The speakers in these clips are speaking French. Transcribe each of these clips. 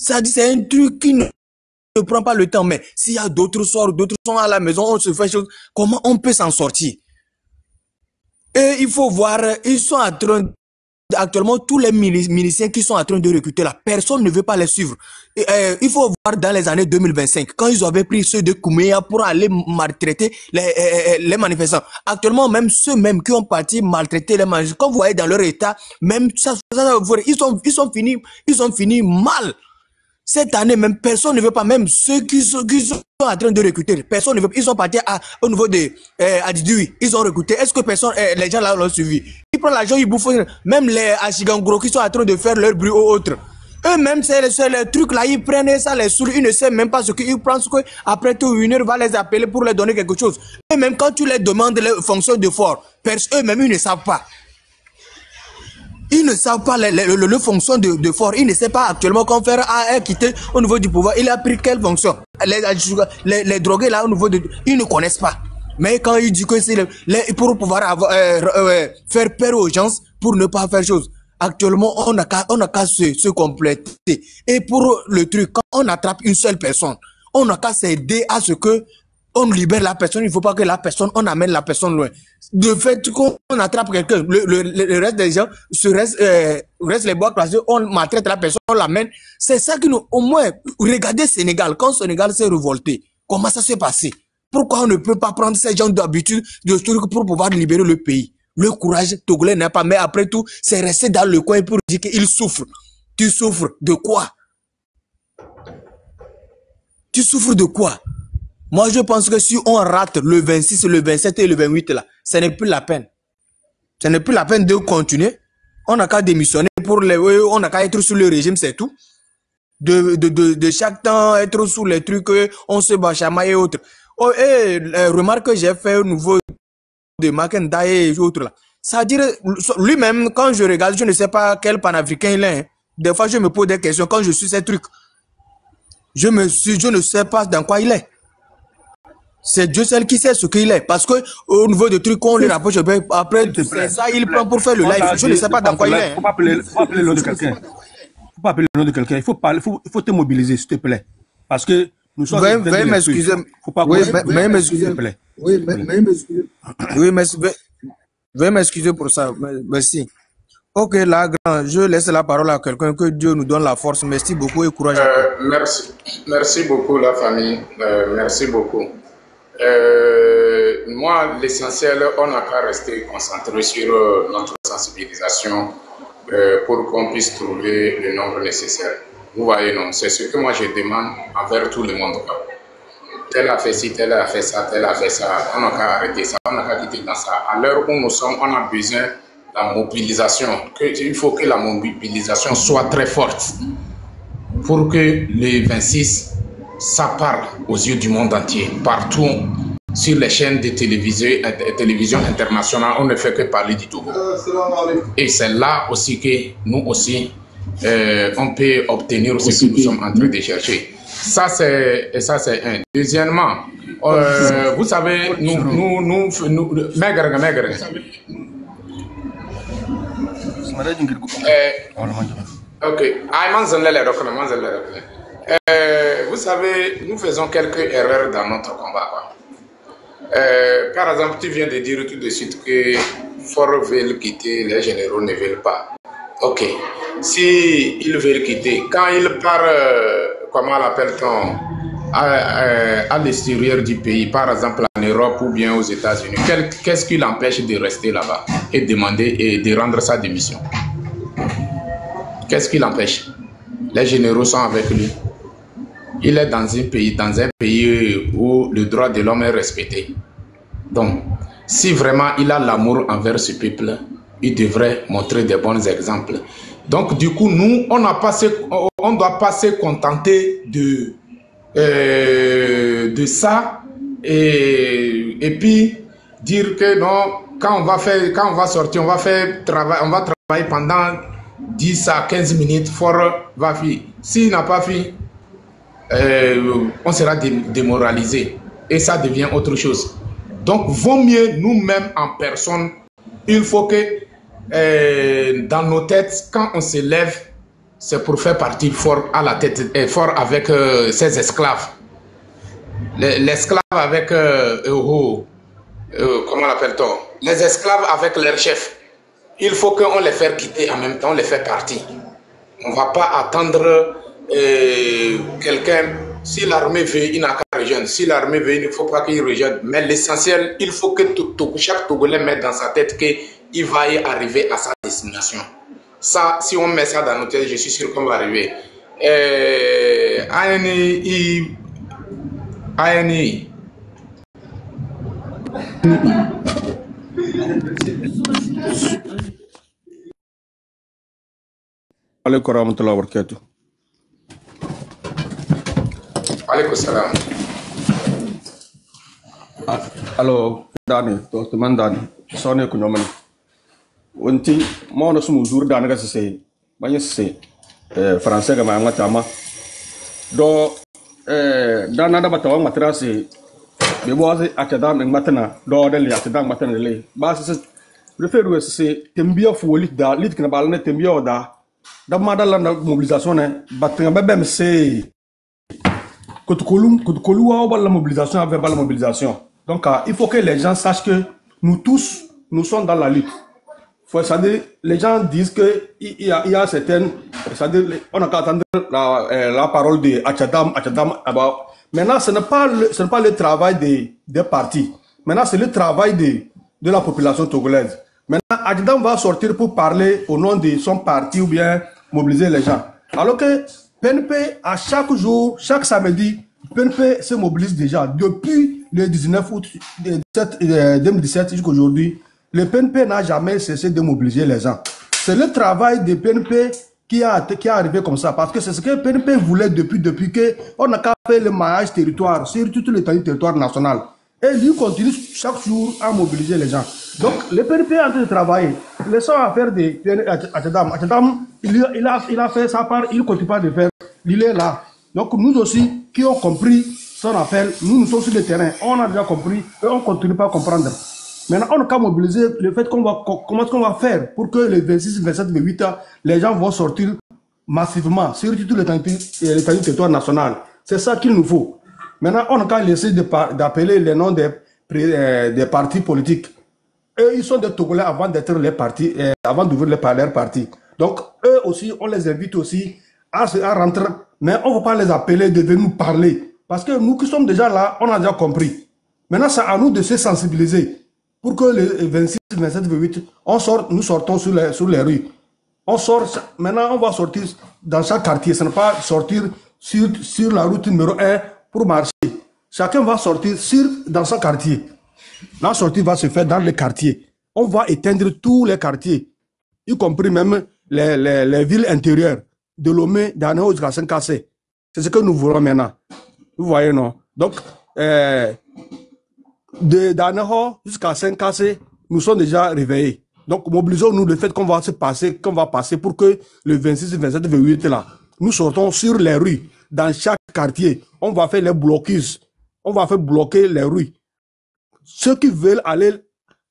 Ça dit, c'est un truc qui ne prend pas le temps. Mais s'il y a d'autres soirs, d'autres sont à la maison, on se fait chose, comment on peut s'en sortir? Et il faut voir, ils sont en train, actuellement, tous les miliciens qui sont en train de recruter là, personne ne veut pas les suivre. Il faut voir dans les années 2025, quand ils avaient pris ceux de Kouméa pour aller maltraiter les manifestants. Actuellement, même ceux même qui ont parti maltraiter les manifestants, quand vous voyez dans leur état, même ça ils sont finis mal. Cette année, même personne ne veut pas, même ceux qui sont en train de recruter, personne ne veut pas. Ils sont partis au niveau de Adidui, ils ont recruté. Est-ce que personne, les gens là l'ont suivi? Ils prennent l'argent, ils bouffent. Même les Achigangro qui sont en train de faire leur bruit aux autres. Eux-mêmes, c'est les trucs là, ils prennent ça, les saoulent, ils ne savent même pas ce qu'ils prennent, ce que après tout, une heure va les appeler pour leur donner quelque chose. Eux-mêmes, quand tu les demandes les fonctions de fort, eux-mêmes, ils ne savent pas. Ils ne savent pas le fonction de fort. Ils ne savent pas actuellement quand faire a quitté au niveau du pouvoir. Il a pris quelle fonction? Les drogués là au niveau de... Ils ne connaissent pas. Mais quand il dit que c'est pour pouvoir faire peur aux gens pour ne pas faire chose. Actuellement, on n'a qu'à se compléter. Et pour le truc, quand on attrape une seule personne, on n'a qu'à s'aider à ce que on libère la personne. Il ne faut pas que la personne, on amène la personne loin. De fait qu'on attrape quelqu'un, le reste des gens, reste les bois croisés, on maltraite la personne, on l'amène. C'est ça qui nous, au moins, regardez Sénégal, quand Sénégal s'est révolté, comment ça s'est passé? Pourquoi on ne peut pas prendre ces gens d'habitude, de trucs pour pouvoir libérer le pays? Le courage togolais n'a pas, mais après tout, c'est rester dans le coin pour dire qu'il souffre. Tu souffres de quoi? Tu souffres de quoi? Moi, je pense que si on rate le 26, le 27 et le 28 là, ce n'est plus la peine. Ce n'est plus la peine de continuer. On n'a qu'à démissionner on n'a qu'à être sous le régime, c'est tout. De chaque temps, être sous les trucs, on se bachama et autres. Oh, remarque que j'ai fait au niveau de Makenda et autres là. Ça veut dire, lui-même, quand je regarde, je ne sais pas quel panafricain il est. Hein. Des fois, je me pose des questions quand je suis ces trucs. Je ne sais pas dans quoi il est. C'est Dieu seul qui sait ce qu'il est. Parce que au niveau de trucs qu'on lui rapproche, après, c'est ça, il prend pour faire le live. Je ne sais pas dans quoi il est. Il faut pas appeler le nom de quelqu'un. Il faut pas appeler le nom de quelqu'un. Il faut parler, faut te mobiliser, s'il te plaît. Parce que nous sommes... Veuillez m'excuser. Faut pas... Veuillez m'excuser. S'il te plaît. Oui, veuillez m'excuser. Oui, veuillez m'excuser pour ça. Merci. Ok, là, grand, je laisse la parole à quelqu'un, que Dieu nous donne la force. Merci beaucoup et courage à tous. Merci beaucoup, la famille. Merci beaucoup. Moi, l'essentiel, on n'a qu'à rester concentré sur notre sensibilisation pour qu'on puisse trouver le nombre nécessaire. Vous voyez, non, c'est ce que moi je demande envers tout le monde. Tel a fait ci, tel a fait ça, tel a fait ça. On n'a qu'à arrêter ça, on n'a qu'à quitter dans ça. À l'heure où nous sommes, on a besoin de la mobilisation. Il faut que la mobilisation soit très forte pour que le 26, ça parle aux yeux du monde entier. Partout, sur les chaînes de télévision internationale, on ne fait que parler du Togo. Et c'est là aussi que nous aussi, on peut obtenir ce que nous sommes en train de chercher. Ça, c'est un. Deuxièmement, vous savez, vous savez, nous faisons quelques erreurs dans notre combat. Par exemple, tu viens de dire tout de suite que Fort veulent quitter, les généraux ne veulent pas. Ok. Si ils veulent quitter, quand ils partent, comment l'appelle-t-on, à l'extérieur du pays, par exemple en Europe ou bien aux États-Unis, qu'est-ce qui l'empêche de rester là-bas et demander et de rendre sa démission? Qu'est-ce qui l'empêche? Les généraux sont avec lui. Il est dans un pays où le droit de l'homme est respecté. Donc, si vraiment il a l'amour envers ce peuple, il devrait montrer des bons exemples. Donc, du coup, nous, on ne doit pas se contenter de ça et puis dire que non, quand on va sortir, on va travailler pendant 10 à 15 minutes, Fort va finir. S'il n'a pas fini, on sera démoralisé et ça devient autre chose. Donc, vaut mieux nous-mêmes en personne. Il faut que dans nos têtes, quand on se lève, c'est pour faire partie fort à la tête, et fort avec ses esclaves. L'esclave avec, comment l'appelle-t-on? Les esclaves avec leur chef. Il faut qu'on les fasse quitter en même temps, on les fait partir. On ne va pas attendre quelqu'un. Si l'armée veut, il n'a qu'à rejoindre. Si l'armée veut, il ne faut pas qu'il rejoigne. Mais l'essentiel, il faut que chaque Togolais mette dans sa tête qu'il va y arriver à sa destination. Ça, si on met ça dans nos têtes, je suis sûr qu'on va arriver. ANI. Alaikum warahmatullahi wabarakatuh. Alaikum salam. Alors, Dani, teman Dani, soalnya aku nyaman. Unti mau nasu muzur Dani kan sese, banyak sese Français kan macam macam. Do dan ada batawang materasi, beberapa acadam yang matena, do ada li acadam matena li. Bahasa referu sese tembia fuolit da, lit kena balane tembia da. Da madala na mobilisation ne, batena bebem se. Kotokolu wa la mobilisation avec la mobilisation. Donc, il faut que les gens sachent que nous tous, nous sommes dans la lutte. Les gens disent qu'il y a certaines... On a qu'à attendre la parole de Achadam. Maintenant, ce n'est pas le travail des partis. Maintenant, c'est le travail de la population togolaise. Maintenant, Achadam va sortir pour parler au nom de son parti ou bien mobiliser les gens. Alors que PNP, à chaque jour, chaque samedi, PNP se mobilise déjà. Depuis le 19 août 2017 jusqu'à aujourd'hui, le PNP n'a jamais cessé de mobiliser les gens. C'est le travail de PNP qui est arrivé comme ça. Parce que c'est ce que PNP voulait depuis qu'on a fait le maillage territoire, sur tout le territoire national. Et lui continue chaque jour à mobiliser les gens. Donc, le PNP est en train de travailler. Laissons à faire des Achadam. Achadam, il a fait sa part, il ne continue pas de faire. Il est là. Donc, nous aussi, qui ont compris son appel, nous sommes sur le terrain. On a déjà compris et on ne continue pas à comprendre. Maintenant, on a qu'à mobiliser le fait comment est-ce qu'on va faire pour que les 26, 27, 28 ans, les gens vont sortir massivement sur tout le territoire national. C'est ça qu'il nous faut. Maintenant, on a qu'à laisser d'appeler les noms des partis politiques. Eux, ils sont des Togolais avant d'être les partis, avant d'ouvrir leurs partis. Donc, eux aussi, on les invite aussi à rentrer, mais on ne va pas les appeler de venir nous parler. Parce que nous qui sommes déjà là, on a déjà compris. Maintenant, c'est à nous de se sensibiliser pour que les 26, 27, 28, nous sortons sur les rues. On sort, maintenant, on va sortir dans chaque quartier. Ce n'est pas sortir sur la route numéro 1 pour marcher. Chacun va sortir dans son quartier. La sortie va se faire dans les quartiers. On va éteindre tous les quartiers, y compris même les villes intérieures de Lomé, d'Anéo jusqu'à Saint-Cassé. C'est ce que nous voulons maintenant. Vous voyez, non? Donc, d'Anéo jusqu'à Saint-Cassé, nous sommes déjà réveillés. Donc, mobilisons-nous le fait qu'on va passer pour que le 26, 27, 28 là, nous sortons sur les rues, dans chaque quartier. On va faire les blocus. On va faire bloquer les rues. Ceux qui veulent aller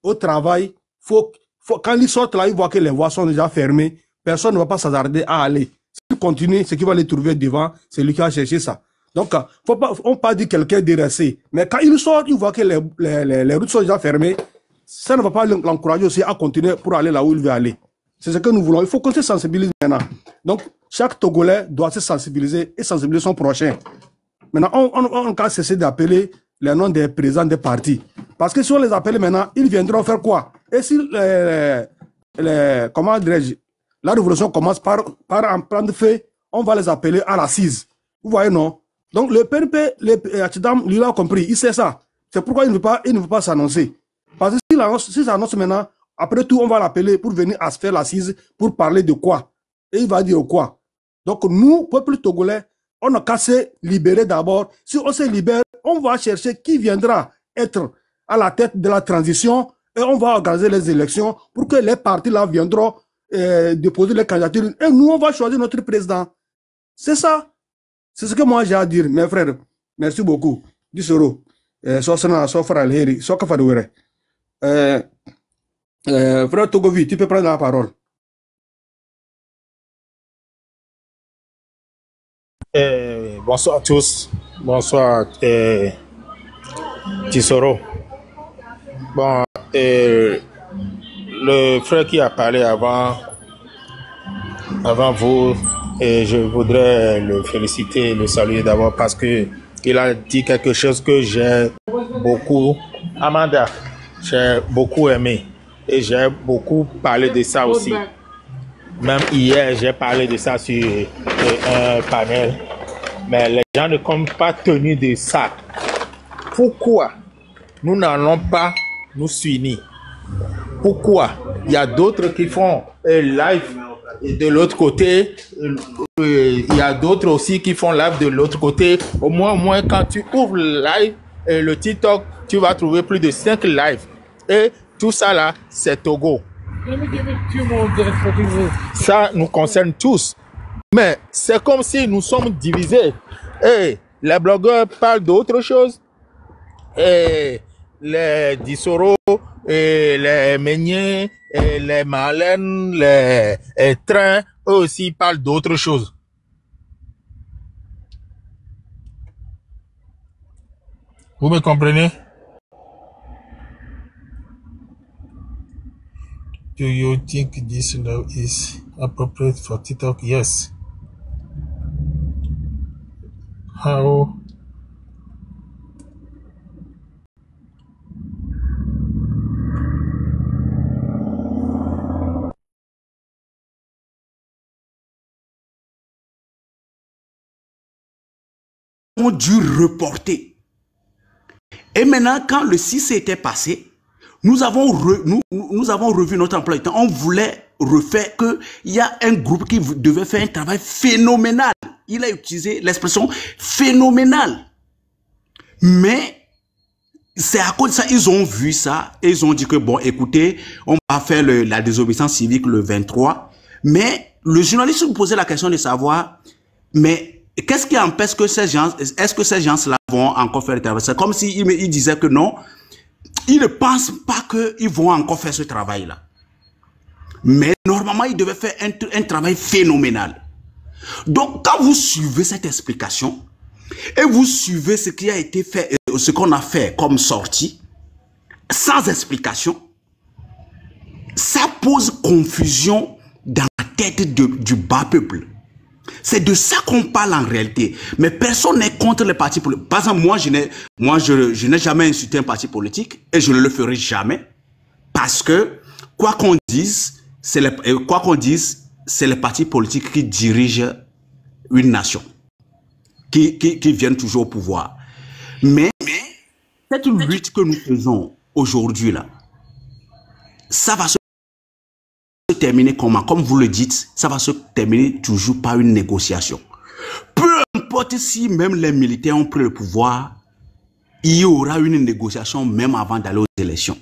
au travail, quand ils sortent là, ils voient que les voies sont déjà fermées. Personne ne va pas s'attarder à aller. S'ils continuent, ce qui va les trouver devant, c'est lui qui a cherché ça. Donc, on ne peut pas dire quelqu'un est déraissé. Mais quand ils sortent, ils voient que les routes sont déjà fermées. Ça ne va pas l'encourager aussi à continuer pour aller là où il veut aller. C'est ce que nous voulons. Il faut qu'on se sensibilise maintenant. Donc, chaque Togolais doit se sensibiliser et sensibiliser son prochain. Maintenant, on va cesser d'appeler les noms des présidents des partis. Parce que si on les appelle maintenant, ils viendront faire quoi? Et si comment dirais-je, la révolution commence par en prendre feu, on va les appeler à l'assise. Vous voyez, non? Donc le PNP, Achidam, lui a compris, il sait ça. C'est pourquoi il ne veut pas s'annoncer. Parce que s'il s'annonce maintenant, après tout, on va l'appeler pour venir à se faire l'assise pour parler de quoi? Et il va dire quoi? Donc nous, peuple togolais, on a qu'à se libérer d'abord. Si on se libère, on va chercher qui viendra être à la tête de la transition et on va organiser les élections pour que les partis là viendront déposer les candidatures. Et nous, on va choisir notre président. C'est ça. C'est ce que moi j'ai à dire, mes frères. Merci beaucoup. Disoro. Frère Togovi, tu peux prendre la parole. Bonsoir à tous. Bonsoir, Tissoro. Bon, le frère qui a parlé avant vous, et je voudrais le féliciter et le saluer d'abord parce que il a dit quelque chose que j'ai beaucoup, Amanda, j'ai beaucoup aimé et j'ai beaucoup parlé de ça aussi. Même hier, j'ai parlé de ça sur un panel, mais les gens ne comptent pas tenu de ça. Pourquoi nous n'allons pas nous unir? Pourquoi il y a d'autres qui font live de l'autre côté, il y a d'autres aussi qui font live de l'autre côté. Au moins, quand tu ouvres le live, le TikTok, tu vas trouver plus de 5 lives. Et tout ça là, c'est Togo. Ça nous concerne tous. Mais c'est comme si nous sommes divisés. Et les blogueurs parlent d'autre chose. Et les Dissoro, et les Meunier, et les Marlène, les Trains, eux aussi parlent d'autre chose. Vous me comprenez? Do you think this law is appropriate for TikTok? Yes. How? Ont dû reporter. Et maintenant, quand le 6 était passé, nous avons revu notre emploi du temps. On voulait refaire qu'il y a un groupe qui devait faire un travail phénoménal. Il a utilisé l'expression phénoménal. Mais c'est à cause de ça, ils ont vu ça et ils ont dit que bon, écoutez, on va faire la désobéissance civique le 23. Mais le journaliste nous posait la question de savoir, mais qu'est-ce qui empêche que ces gens, est-ce que ces gens-là vont encore faire le travail? C'est comme s'il disait que non, ils ne pensent pas qu'ils vont encore faire ce travail-là. Mais normalement, ils devaient faire un travail phénoménal. Donc, quand vous suivez cette explication, et vous suivez ce qui a été fait, ce qu'on a fait comme sortie, sans explication, ça pose confusion dans la tête du bas peuple. C'est de ça qu'on parle en réalité. Mais personne n'est contre les partis politiques. Par exemple, moi, je n'ai jamais insulté un parti politique et je ne le ferai jamais. Parce que, quoi qu'on dise, c'est les partis politiques qui dirigent une nation. Qui viennent toujours au pouvoir. Mais cette lutte que nous faisons aujourd'hui, là, ça va se terminer comment? Comme vous le dites, ça va se terminer toujours par une négociation. Peu importe si même les militaires ont pris le pouvoir, il y aura une négociation même avant d'aller aux élections.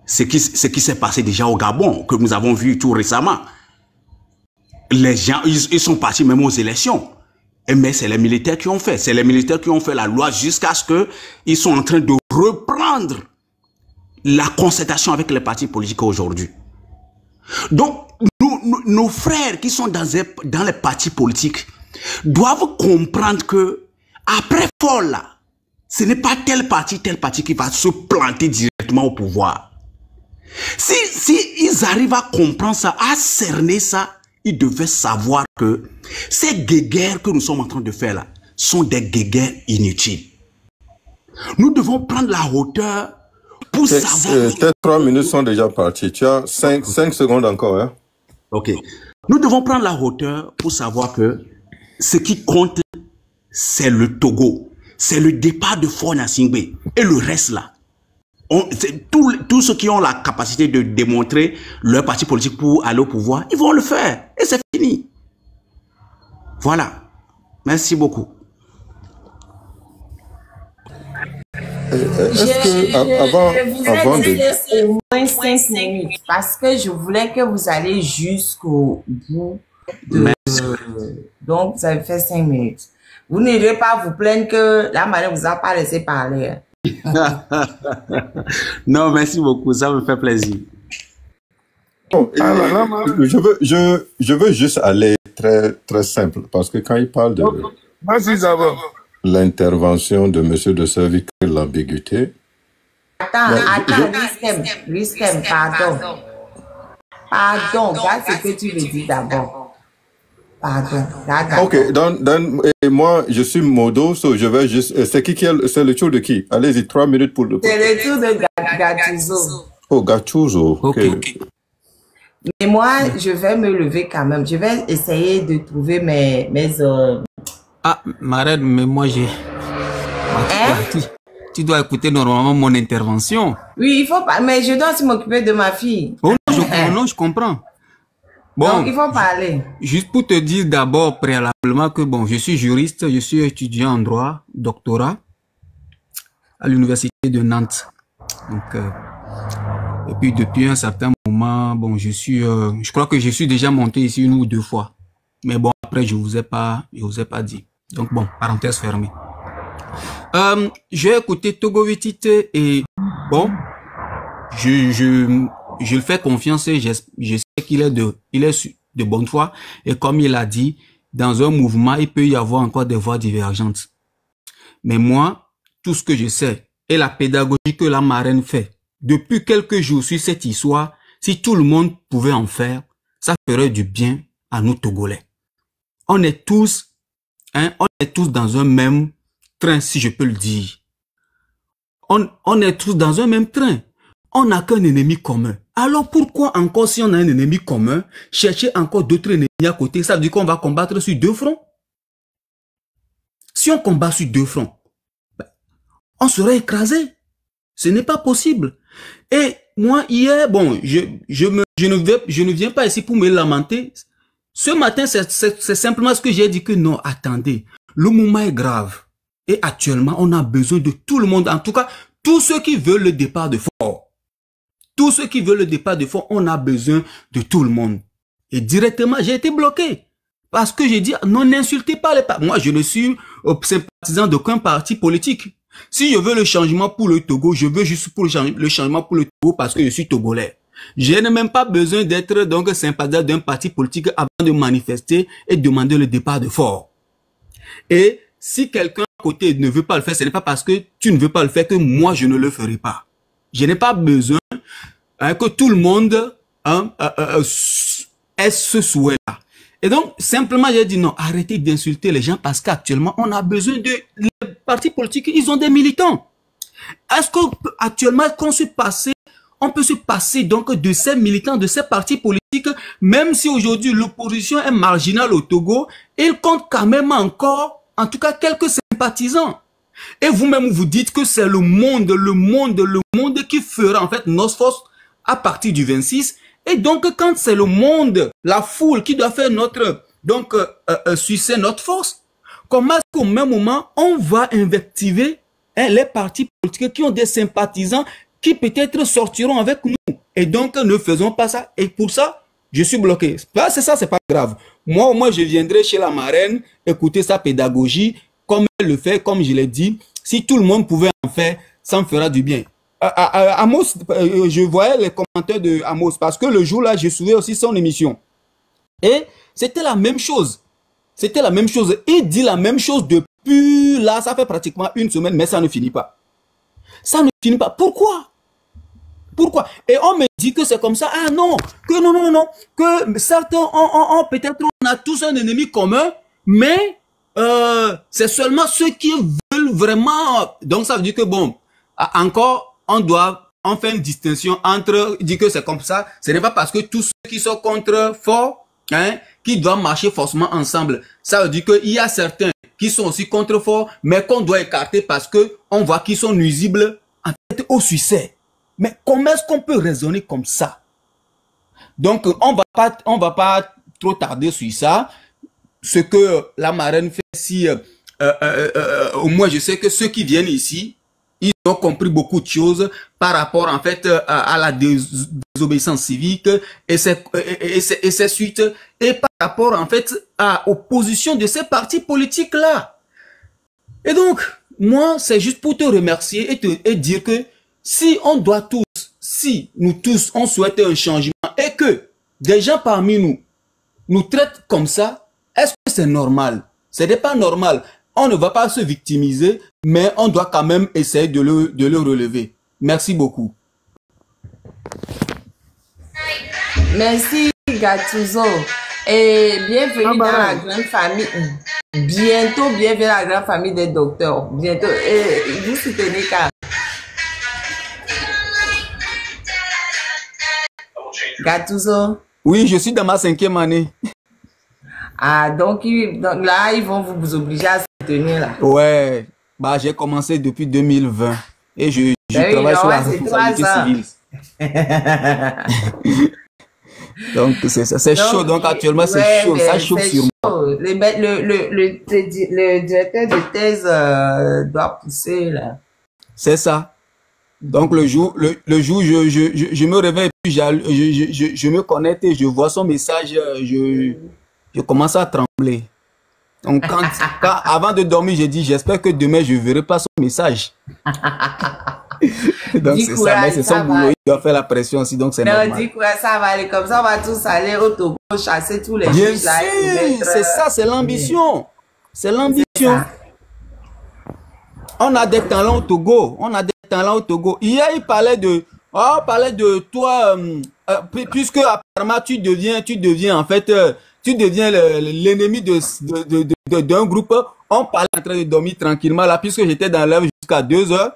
Ce qui s'est passé déjà au Gabon, que nous avons vu tout récemment. Les gens, ils sont partis même aux élections. Mais c'est les militaires qui ont fait. C'est les militaires qui ont fait la loi jusqu'à ce qu'ils sont en train de reprendre la concertation avec les partis politiques aujourd'hui. Donc, nos frères qui sont dans les partis politiques doivent comprendre que après Fall, là, ce n'est pas tel parti qui va se planter directement au pouvoir. Si ils arrivent à comprendre ça, à cerner ça, ils devaient savoir que ces guéguerres que nous sommes en train de faire là sont des guéguerres inutiles. Nous devons prendre la hauteur pour savoir... Tes 3 minutes sont déjà parties. Tu as 5 secondes encore. Hein? Ok. Nous devons prendre la hauteur pour savoir que ce qui compte, c'est le Togo. C'est le départ de Faure Gnassingbé. Et le reste là. Tous ceux qui ont la capacité de démontrer leur parti politique pour aller au pouvoir, ils vont le faire. Et c'est fini. Voilà. Merci beaucoup. Avant de... au moins 5 minutes parce que je voulais que vous alliez jusqu'au bout de... Donc, vous avez fait 5 minutes. Vous ne devez pas vous plaindre que la madame ne vous a pas laissé parler. Non, merci beaucoup. Ça me fait plaisir. Je veux juste aller très simple. Parce que quand il parle de Vas-y, d'abord. l'intervention de M. de Servique, l'ambiguïté. Attends, Ristem, pardon. Pardon, regarde ce que tu me dis d'abord. Pardon, regarde. Ok, et moi, je suis modo, so je vais juste... C'est le tour de qui? Allez-y, 3 minutes pour le... C'est le tour de Gattuso. Oh, Gattuso, ok. Mais moi, je vais me lever quand même. Je vais essayer de trouver mes Ah, Marraine, mais moi j'ai... Tu dois écouter normalement mon intervention. Oui, il faut pas... Mais je dois aussi m'occuper de ma fille. Oh non, je comprends. Bon, donc, il faut parler. Juste pour te dire d'abord préalablement que bon, je suis juriste, je suis étudiant en droit, doctorat, à l'université de Nantes. Donc, et puis depuis un certain moment, bon, je crois que je suis déjà monté ici 1 ou 2 fois. Mais bon, après, je vous ai pas dit. Donc bon, parenthèse fermée. J'ai écouté Togo Witite et bon, je le fais confiance et je sais qu'il est de bonne foi. Et comme il a dit, dans un mouvement, il peut y avoir encore des voix divergentes. Mais moi, tout ce que je sais et la pédagogie que la marraine fait depuis quelques jours sur cette histoire, si tout le monde pouvait en faire, ça ferait du bien à nous Togolais. On est tous dans un même train, si je peux le dire. On est tous dans un même train. On n'a qu'un ennemi commun. Alors pourquoi encore, si on a un ennemi commun, chercher encore d'autres ennemis à côté? Ça veut dire qu'on va combattre sur 2 fronts. Si on combat sur 2 fronts, on serait écrasé. Ce n'est pas possible. Et moi, hier, bon, je ne viens pas ici pour me lamenter. Ce matin, c'est simplement ce que j'ai dit que non, attendez, le moment est grave. Et actuellement, on a besoin de tout le monde. En tout cas, tous ceux qui veulent le départ de Faure. Tous ceux qui veulent le départ de Faure, on a besoin de tout le monde. Et directement, j'ai été bloqué. Parce que j'ai dit, non, n'insultez pas les partis. Moi, je ne suis sympathisant d'aucun parti politique. Si je veux le changement pour le Togo, je veux juste pour le changement pour le Togo parce que je suis togolais. Je n'ai même pas besoin d'être donc sympathisant d'un parti politique avant de manifester et demander le départ de Faure. Et si quelqu'un à côté ne veut pas le faire, ce n'est pas parce que tu ne veux pas le faire que moi je ne le ferai pas. Je n'ai pas besoin que tout le monde ait ce souhait-là. Et donc, simplement, j'ai dit non, arrêtez d'insulter les gens parce qu'actuellement, on a besoin de... Les partis politiques, ils ont des militants. Est-ce qu'actuellement, on peut se passer donc de ces militants, de ces partis politiques, même si aujourd'hui l'opposition est marginale au Togo, il compte quand même encore, en tout cas, quelques sympathisants. Et vous-même, vous dites que c'est le monde qui fera en fait nos forces à partir du 26. Et donc, quand c'est le monde, la foule qui doit faire sucer notre force, comment est-ce qu'au même moment, on va invectiver les partis politiques qui ont des sympathisants qui peut-être sortiront avec nous. Et donc, ne faisons pas ça. Et pour ça, je suis bloqué. C'est ça, c'est pas grave. Moi, au moins, je viendrai chez la marraine, écouter sa pédagogie, comme elle le fait, comme je l'ai dit. Si tout le monde pouvait en faire, ça me fera du bien. Amos, je voyais les commentaires de Amos parce que le jour-là, je suivais aussi son émission. Et c'était la même chose. C'était la même chose. Il dit la même chose depuis là, ça fait pratiquement 1 semaine, mais ça ne finit pas. Ça ne finit pas. Pourquoi? Pourquoi? Et on me dit que c'est comme ça. Ah non, que non, que certains peut-être on a tous un ennemi commun, mais c'est seulement ceux qui veulent vraiment. Donc ça veut dire que bon, encore on fait une distinction entre dire que c'est comme ça. Ce n'est pas parce que tous ceux qui sont contre Faure, qui doivent marcher forcément ensemble. Ça veut dire qu'il y a certains qui sont aussi contre Faure, mais qu'on doit écarter parce que on voit qu'ils sont nuisibles en fait au succès. Mais comment est-ce qu'on peut raisonner comme ça? Donc on va pas trop tarder sur ça. Ce que la marraine fait, si au moins je sais que ceux qui viennent ici, ils ont compris beaucoup de choses par rapport en fait à la désobéissance civique et ses suites et par rapport en fait aux positions de ces partis politiques là. Et donc moi c'est juste pour te remercier et dire que si nous tous on souhaite un changement et que des gens parmi nous traitent comme ça, c'est normal. Ce n'est pas normal. On ne va pas se victimiser, mais on doit quand même essayer de le relever. Merci beaucoup. Merci, Gattuso. Et bienvenue dans la grande famille. Bientôt, bienvenue dans la grande famille des docteurs. Bientôt. Et vous soutenez quand? Gattuso. Oui, je suis dans ma 5e année. Ah, donc là, ils vont vous obliger à soutenir là. Ouais, bah, j'ai commencé depuis 2020 et je travaille sur la responsabilité civile. Donc, c'est ça, c'est chaud. Donc, actuellement, c'est chaud. Ça chauffe sur moi. Le directeur de thèse doit pousser là. C'est ça. Donc, le jour, je me réveille, puis je me connecte et je vois son message, je commence à trembler. Donc, avant de dormir, j'ai dit, j'espère que demain, je ne verrai pas son message. Donc, c'est ça, mais c'est son boulot, il doit faire la pression aussi, donc c'est normal. Non, dis quoi, ça va aller comme ça, on va tous aller au Togo, chasser tous les Bien juges là. sûr, c'est ça, c'est l'ambition. C'est l'ambition. On a des talents au Togo, Hier, il parlait de, toi, puisque apparemment tu deviens en fait, tu deviens l'ennemi d'un groupe. On parlait en train de dormir tranquillement là, puisque j'étais dans l'œuvre jusqu'à 2 heures.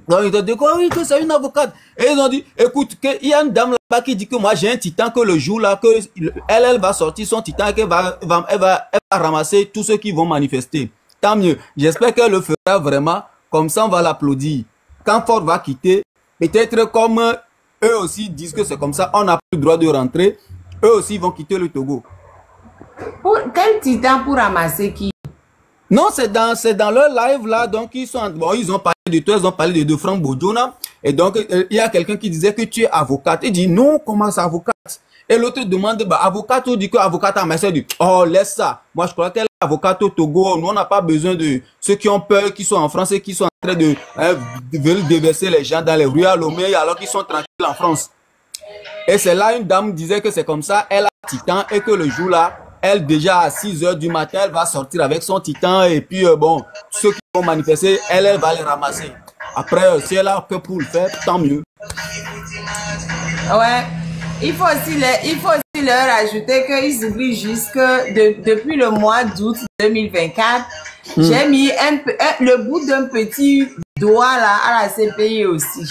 Donc ils ont dit oui, que c'est une avocate. Et ils ont dit, écoute, il y a une dame là-bas qui dit que moi j'ai un titan, que le jour là, que elle va sortir son titan et qu'elle va ramasser tous ceux qui vont manifester. Tant mieux. J'espère qu'elle le fera vraiment. Comme ça, on va l'applaudir. Quand Ford va quitter, peut-être comme eux aussi disent que c'est comme ça, on n'a plus le droit de rentrer. Eux aussi vont quitter le Togo. Quel titan pour ramasser qui? Non, c'est dans leur live là. Donc, ils ont parlé de toi, ils ont parlé de Franck Bodjona. Et donc, il y a quelqu'un qui disait que tu es avocate. Il dit non, comment c'est avocate? Et l'autre demande, bah, avocate, ou dit que avocate à Marseille, dit, oh, laisse ça. Moi, je crois qu'elle est avocate au Togo. Nous, on n'a pas besoin de ceux qui ont peur, qui sont en France et qui sont en train de déverser les gens dans les rues à Lomé, alors qu'ils sont tranquilles en France. Et c'est là, une dame disait que c'est comme ça, elle a un titan et que le jour là, elle, déjà à 6 h du matin, elle va sortir avec son titan et puis, bon, ceux qui vont manifester, elle va les ramasser. Après, si elle a que pour le faire, tant mieux. Ouais. Il faut aussi leur ajouter qu'ils oublient juste que depuis le mois d'août 2024, j'ai mis le bout d'un petit doigt là à la CPI aussi.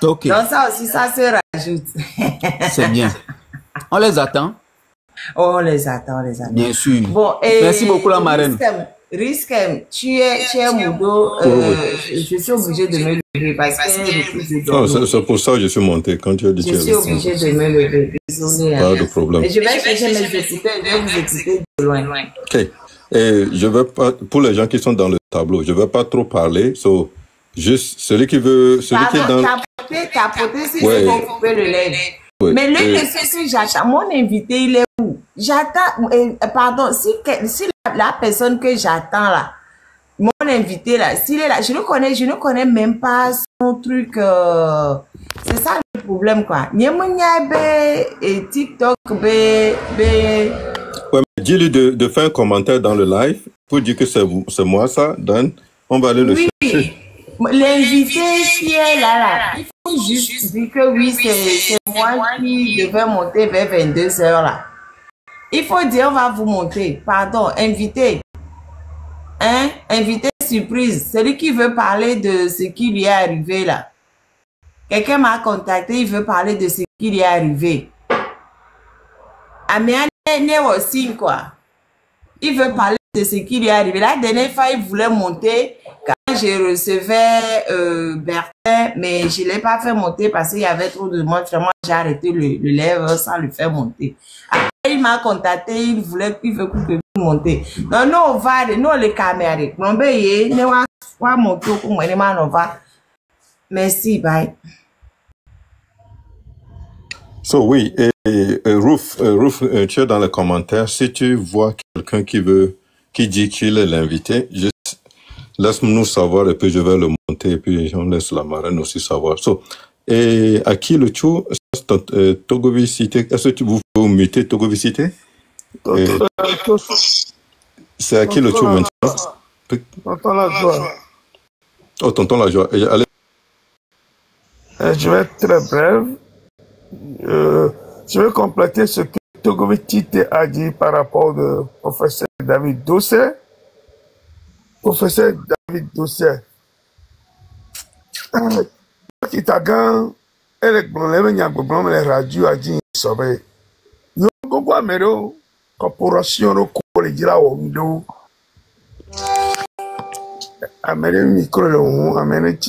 Okay. Donc ça aussi, ça se rajoute. C'est bien. On les attend. Oh, on les attend. Bien sûr. Bon, merci beaucoup la marraine. Riskem, tu es Moudo, je suis obligé de me lever parce que c'est pour ça que je suis monté quand tu as dit. Je suis obligé de me lever, désolé. Pas de problème. Et je vais chercher mes écouteurs, je vais vous écouter de loin. Ok. Et je vais pas, pour les gens qui sont dans le tableau, je vais pas trop parler. Juste celui qui veut, celui qui est dans. Tapoter si c'est pour couper le lait. Oui. Mais le que j'attends, mon invité, il est où? J'attends, pardon, si la personne que j'attends là, mon invité là, s'il est là, je ne connais même pas son truc. C'est ça le problème quoi. Et TikTok, Ouais, mais dis-lui de faire un commentaire dans le live pour dire que c'est moi ça, Dan. On va aller le chercher. L'invité qui est là, il faut juste dire que oui, c'est moi qui devais monter vers 22 h là. Il faut dire, on va vous monter. Pardon, invité. Hein? Invité surprise. Celui qui veut parler de ce qui lui est arrivé là. Quelqu'un m'a contacté, il veut parler de ce qui lui est arrivé. Amiane aussi, quoi. Il veut parler de ce qui lui est arrivé. La dernière fois, il voulait monter quand je recevais Bertin, mais je ne l'ai pas fait monter parce qu'il y avait trop de monde. Vraiment, j'ai arrêté le lèvre sans le faire monter. Après, il m'a contacté, il veut que je monte. Non, non, on va, non, les caméras. Non, ben, ne va monter pour moi, on va. Merci, bye. So, oui, et Ruf, tu es dans les commentaires. Si tu vois quelqu'un qui dit qu'il est l'invité, juste laisse-nous savoir et puis je vais le monter et puis on laisse la marraine aussi savoir. So, et à qui le tour? Togovicité. Est-ce que vous pouvez muter Togovicité? C'est à qui le tour maintenant? Tonton La Joie. Oh, tonton La Joie. Allez. Je vais être très bref. Je vais compléter ce que Togovitite a dit par rapport au professeur David Doucet. Professeur David Doucet. Kitagan, elle est les radios a dit sauvé. Yo gogo amero corporation ro ko le jira wo ndo. Amere micro le hu amere ti.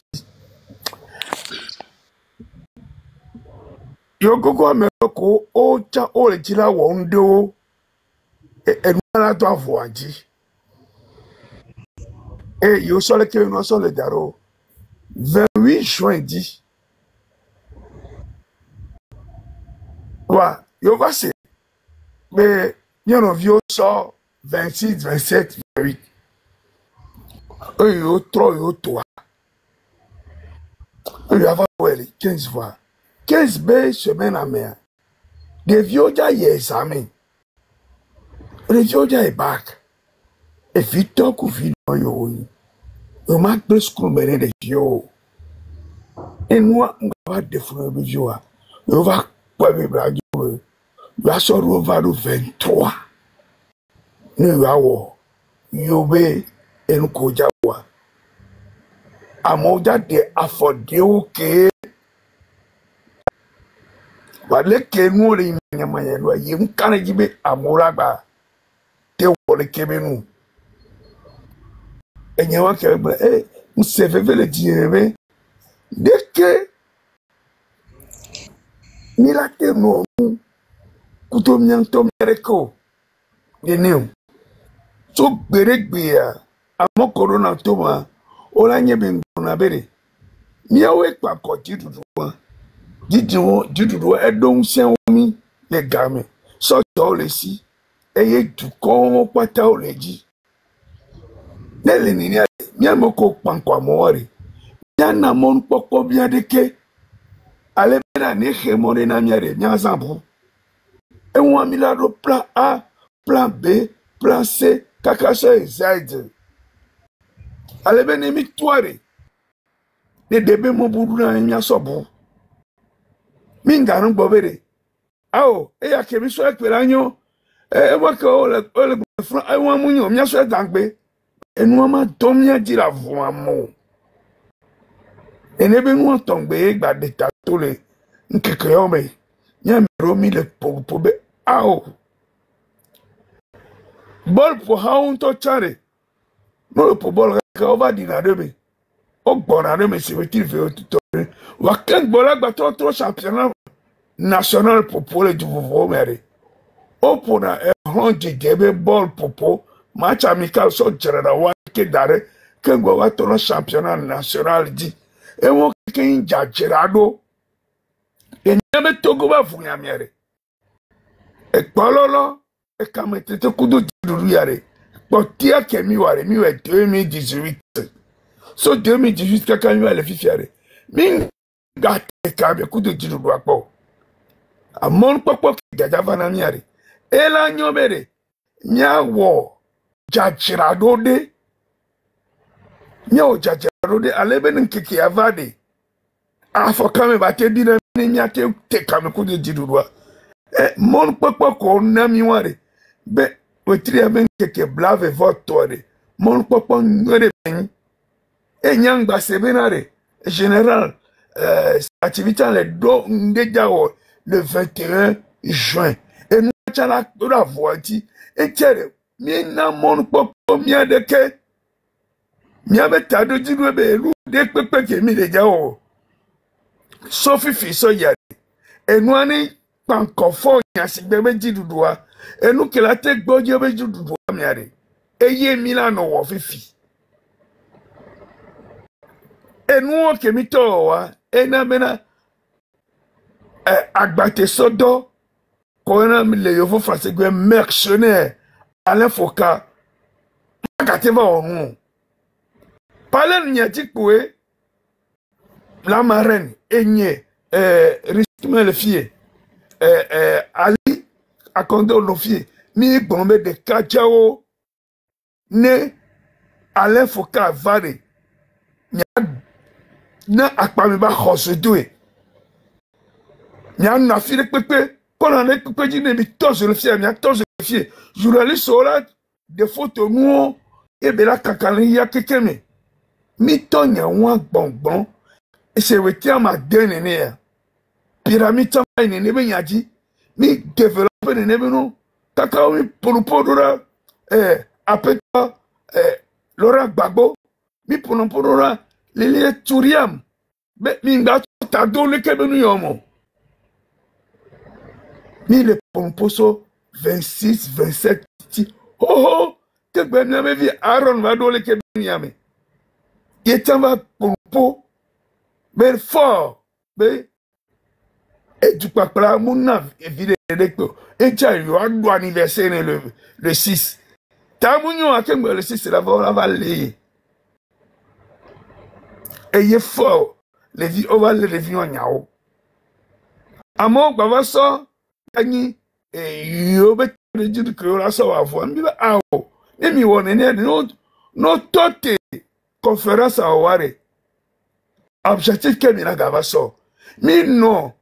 Yo gogo amero ko o cha o le jira wo ndo. E na to avoaji. Yo so le ke no so le daro. 28 juin dit. Ouais, yo va c'est. Mais il y en a vu sort 26, 27, 28. Yo 3, yo 3. Yo va voir 15 fois. 15 b semaine à mer. Des vieux déjà y examen. Les vieux déjà est bac. Et vite qu'on vit dans yo. Yo m'a plus qu'on mène des vieux. Et nous on va défendre les vieux. Yo va pas me blaguer. La soro va le 23. Nous avons yobe en kojawa. Amoja de affordé ok. Wale ke nous le nyamanya lo yim kana jibe amora ba te wole kebe nu. Enyawa ke nous se veve le dire dès que milate no Kuto miang tom ereko. Geneu. So beregbea. Amo corona toma. Ola nyebe ngona bere. Miawe kwa koti tutuwa. Diduwa edong senwomi le game. So tole si. Eye tukongo kwa taoleji. Nele nini ale. Miamoko pankwa moore. Miana mon poko biadeke. Ale bena neche more na miare. Miazambu. Et on a mis là le plan A, plan B, plan C, Kakacha et Z. Allez, ben, mis toi, les débats, mon boulot, il y a son bout. Mingaron bobere. Ah, et à Kemi soit avec l'agneau, et moi que le front, et moi, mon mia soit d'angbé, et nous, ma tomia dit la voix, mon. Et ne ben, nous, tombé, bah, des tatous, les, nkekeyome. Y'a romi le pobe ao bol po haun to chare no le bol ka ova dinademe o bonademe se vetir ve to wa kan bola gba to championnat national pour du mere o pona honje debe bol popo match amical so jera wa ke dare kan go wa to championnat national di e wo ken jajerado et nyame togo ba fu nyamiere e pololo e kamete te kudo duru yare potia ke mi ware mi we 2018 so 2018 kaka mi wale fifiare min gate ka be kudo duru apo amon popo gaja vana miare e la nyobere nyawo jajirado de nyawo jajirado de alebe nkiki avade afo kame ba te dina nya te kame ku de dirua mon papa ko na mi ware be wetri aben keke blave votore mon papa ngere ben e nyangba sebenare général activité le do ndejawo le 21 juin et nous chala la voiti et tere mi na mon papa mi adeke mi abeta do dirua be lu de pepe ke mi dejawo Sophie Fiso yari. Et nous allons pas confort si bébé dit doua. Et nous que la tête bodie bébé dit doua miare. Et yé Milano wa fifi. Et nous que mito wa. Et na mena agbate sodo. Qu'on a mis les yovo français que mercenaire. Alain Foucault. Magate va au monde. Parle n'y poué. La marraine, Aigné, Ristumel le fier, Ali, Akondo le fier, ni bombé de Kachao, ne Alain Foka Vare na akpami ba khosudwe nya na file pepe kola na pepe ji ne bi tozo le fie nya tozo le fie journaliste ora de photos nous e be la kakali ya kekeme mi tonya wa gbongbon e se weti ama dene ne ya pyramide ma ne be nyaji mi developer ne be no kaka mi porupodora apeta Laurent Gbagbo mi porupodora Lili Turiam mi nga ta do le kebe nu yomo mi le pomposo 26 27 oh que ben na vi Aaron va do le kebe nu yame yetamba pompo ben fort be et du papa mona evide dekto et cha yo ado anniversaire le 6 ta munyo akembe le 6 la va le ayez fort les vies on va les revenir en yao amon baba so ani yo be de dire que la so va voir mi ba awo e mi won ne no tote conférence à ware objectif que mi na gaba so mi no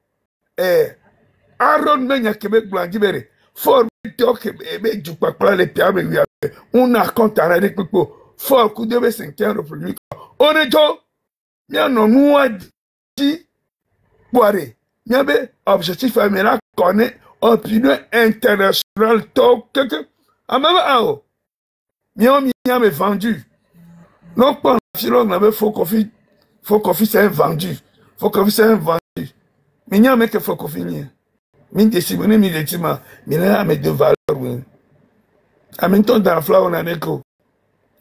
Aaron menya kebe glandibere for tok be du papa les pia be wi on a compte à la pipo for ku de be 50 république on est Mia no noa di boire. Mia be objectif amena connaît opinion internationale to que amama ao. Mia me vendu. Non pas filon na be faut coffee c'est vendu. Faut coffee c'est vendu. Mia me que faut coffee ni. Min décimone mi décima. Mina me de valeur oui. Aminton dans la flower na neko.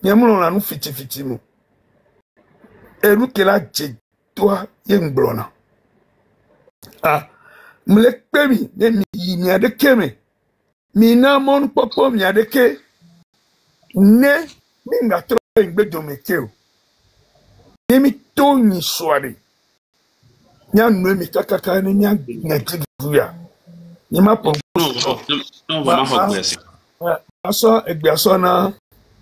Mia mo na nu fiti mo. Et nous qui l'a dit, toi, il blona. Ah, me pemi, il y a de keme. Mina mon papa, il y a de ke. Ne, minga trop un peu de météo. Nemi to ni soirée. Nya no mi kakaka ni nya netibuya. Ni ma pon. Non, vraiment progresser. Aso egbiaso na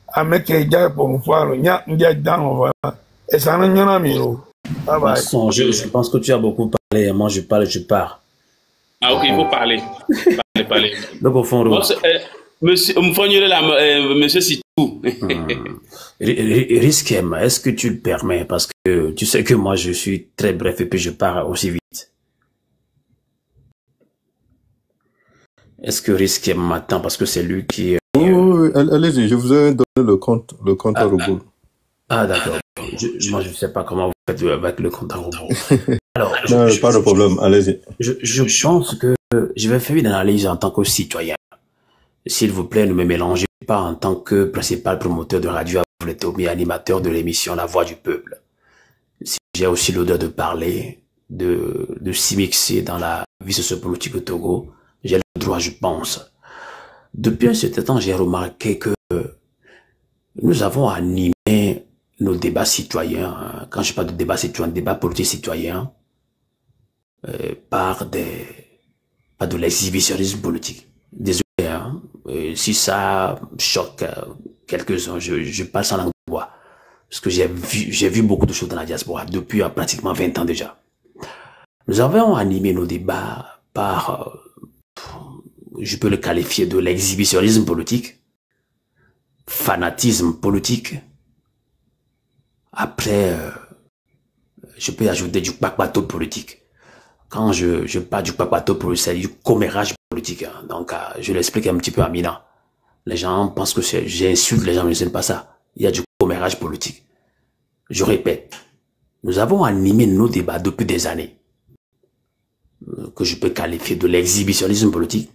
ameke ja pon faro nya ndia dan voilà. Et ça n'a rien à dire. Je pense que tu as beaucoup parlé. Moi, je parle, je pars. Ah, ok, il faut parler. Parler. Donc, au fond, monsieur Sitou. Risquem, est-ce que tu le permets? Parce que tu sais que moi, je suis très bref et puis je pars aussi vite. Est-ce que Risquem m'attend? Parce que c'est lui qui... Oui, allez-y, je vous ai donné le compte à rebours. Ah, d'accord. Moi, je ne sais pas comment vous faites avec le compte à rebours. Alors, non, pas de problème, allez-y. Je pense que je vais faire une analyse en tant que citoyen. S'il vous plaît, ne me mélangez pas en tant que principal promoteur de radio mais animateur de l'émission La Voix du Peuple. Si j'ai aussi l'odeur de parler, de s'immiscer dans la vie sociopolitique au Togo, j'ai le droit, je pense. Depuis un certain temps, j'ai remarqué que nous avons animé nos débats citoyens, quand je parle de débat citoyen, débat politique citoyen, par de l'exhibitionnisme politique. Désolé, hein, si ça choque quelques-uns, je passe en langue de bois. Parce que j'ai vu beaucoup de choses dans la diaspora depuis pratiquement 20 ans déjà. Nous avons animé nos débats par, je peux le qualifier de l'exhibitionnisme politique, fanatisme politique. Après, je peux ajouter du kpakpato politique. Quand je parle du kpakpato politique, c'est du commérage politique. Hein. Donc, je l'explique un petit peu à Mina. Les gens pensent que j'insulte les gens, mais ce n'est pas ça. Il y a du commérage politique. Je répète, nous avons animé nos débats depuis des années, que je peux qualifier de l'exhibitionnisme politique,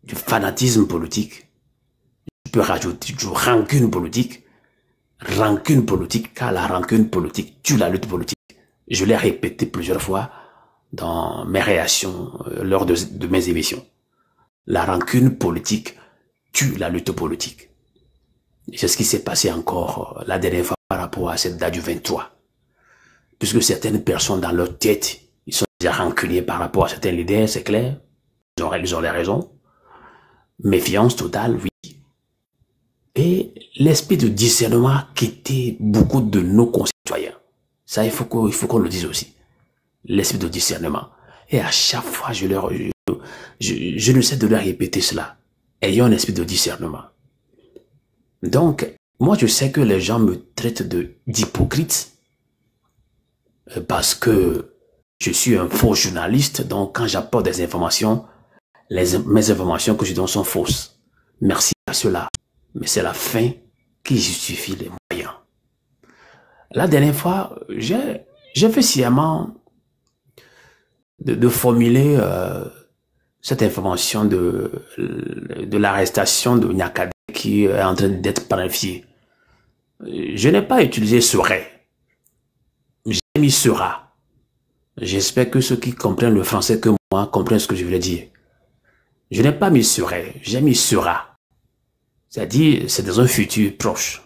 du fanatisme politique. Je peux rajouter du rancune politique, car la rancune politique tue la lutte politique. Je l'ai répété plusieurs fois dans mes réactions lors de mes émissions. La rancune politique tue la lutte politique. C'est ce qui s'est passé encore la dernière fois par rapport à cette date du 23. Puisque certaines personnes dans leur tête, ils sont déjà rancuniers par rapport à certains leaders, c'est clair. Ils ont les raisons. Méfiance totale, oui. Et l'esprit de discernement quittait beaucoup de nos concitoyens. Ça, il faut qu'on le dise aussi. L'esprit de discernement. Et à chaque fois, je ne sais de leur répéter cela. Ayons un esprit de discernement. Donc, moi, je sais que les gens me traitent d'hypocrite parce que je suis un faux journaliste. Donc, quand j'apporte des informations, mes informations que je donne sont fausses. Merci à cela. Mais c'est la fin qui justifie les moyens. La dernière fois, j'ai fait sciemment de formuler cette information de l'arrestation de Nyakadé qui est en train d'être planifiée. Je n'ai pas utilisé serait. J'ai mis sera. J'espère que ceux qui comprennent le français que moi comprennent ce que je voulais dire. Je n'ai pas mis serait, j'ai mis sera. C'est-à-dire, c'est dans un futur proche.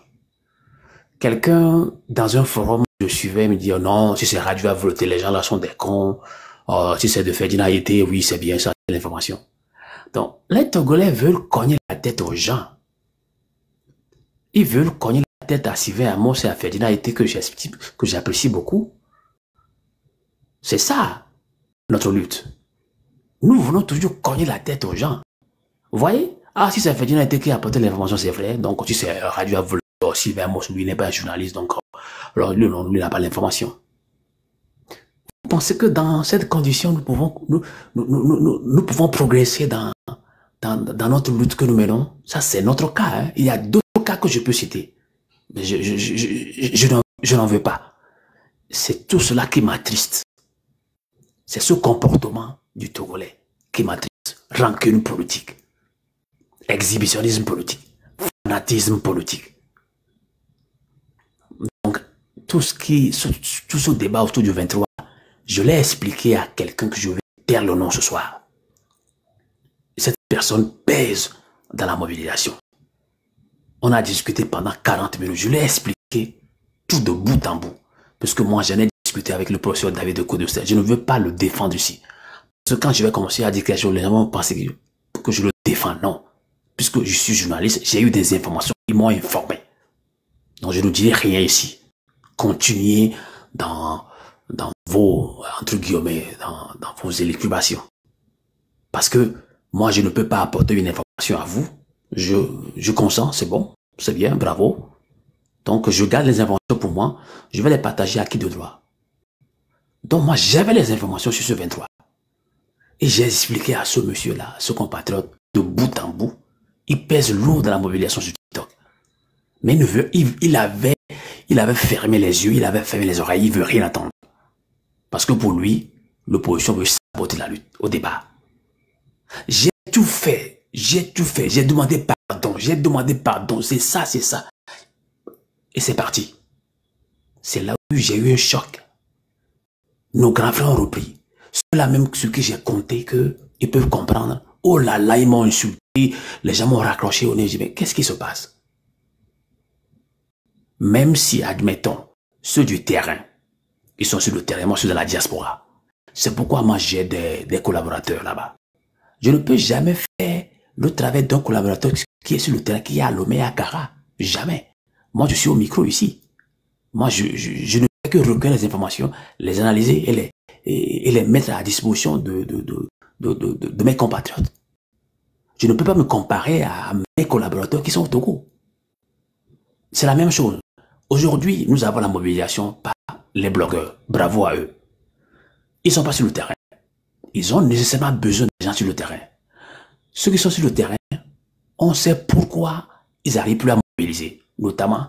Quelqu'un, dans un forum, je suivais, me dit, oh non, si c'est Radio à voter, les gens là sont des cons. Oh, si c'est de Ferdinand Été, oui, c'est bien ça, c'est l'information. Donc, les Togolais veulent cogner la tête aux gens. Ils veulent cogner la tête à Sylvain Amos et à Ferdinand Été que j'apprécie beaucoup. C'est ça, notre lutte. Nous voulons toujours cogner la tête aux gens. Vous voyez? Ah, si c'est Ferdinand Été qui a apporté l'information, c'est vrai. Donc, si c'est Radio à voter, Sylvain Amos, lui, n'est pas un journaliste, donc, alors, lui, n'a pas l'information. Vous pensez que dans cette condition, nous pouvons progresser dans notre lutte que nous menons? Ça, c'est notre cas. Hein. Il y a d'autres cas que je peux citer. Mais je n'en veux pas. C'est tout cela qui m'attriste. C'est ce comportement du Togolais qui m'attriste. Rancune politique. Exhibitionnisme politique. Fanatisme politique. Donc, tout ce débat autour du 23, je l'ai expliqué à quelqu'un que je vais taire le nom ce soir. Cette personne pèse dans la mobilisation. On a discuté pendant 40 minutes. Je l'ai expliqué tout de bout en bout. Parce que moi, j'en ai discuté avec le professeur David de Codostel. Je ne veux pas le défendre ici. Parce que quand je vais commencer à dire quelque chose, les gens vont penser que je le défends. Non. Puisque je suis journaliste, j'ai eu des informations. Ils m'ont informé. Donc, je ne dirai rien ici. Continuez dans vos, entre guillemets, dans vos élucubrations. Parce que moi, je ne peux pas apporter une information à vous. Je consens, c'est bon, c'est bien, bravo. Donc, je garde les informations pour moi. Je vais les partager à qui de droit. Donc, moi, j'avais les informations sur ce 23. Et j'ai expliqué à ce monsieur-là, ce compatriote, de bout en bout. Il pèse lourd dans la mobilisation sur TikTok. Mais il avait fermé les yeux, il avait fermé les oreilles, il ne veut rien attendre. Parce que pour lui, l'opposition veut saboter la lutte au débat. J'ai tout fait, j'ai demandé pardon, c'est ça. Et c'est parti. C'est là où j'ai eu un choc. Nos grands frères ont repris. Ceux-là même ceux que j'ai compté qu'ils peuvent comprendre. Oh là là, ils m'ont insulté, les gens m'ont raccroché au nez. J'ai dit, mais qu'est-ce qui se passe? Même si, admettons, ceux du terrain, ils sont sur le terrain, moi je suis dans la diaspora. C'est pourquoi moi j'ai des collaborateurs là-bas. Je ne peux jamais faire le travail d'un collaborateur qui est sur le terrain, qui est à Lomé et à Kara. Jamais. Moi je suis au micro ici. Moi je ne fais que recueillir les informations, les analyser et les mettre à la disposition de mes compatriotes. Je ne peux pas me comparer à mes collaborateurs qui sont au Togo. C'est la même chose. Aujourd'hui, nous avons la mobilisation par les blogueurs. Bravo à eux. Ils ne sont pas sur le terrain. Ils ont nécessairement besoin des gens sur le terrain. Ceux qui sont sur le terrain, on sait pourquoi ils n'arrivent plus à mobiliser. Notamment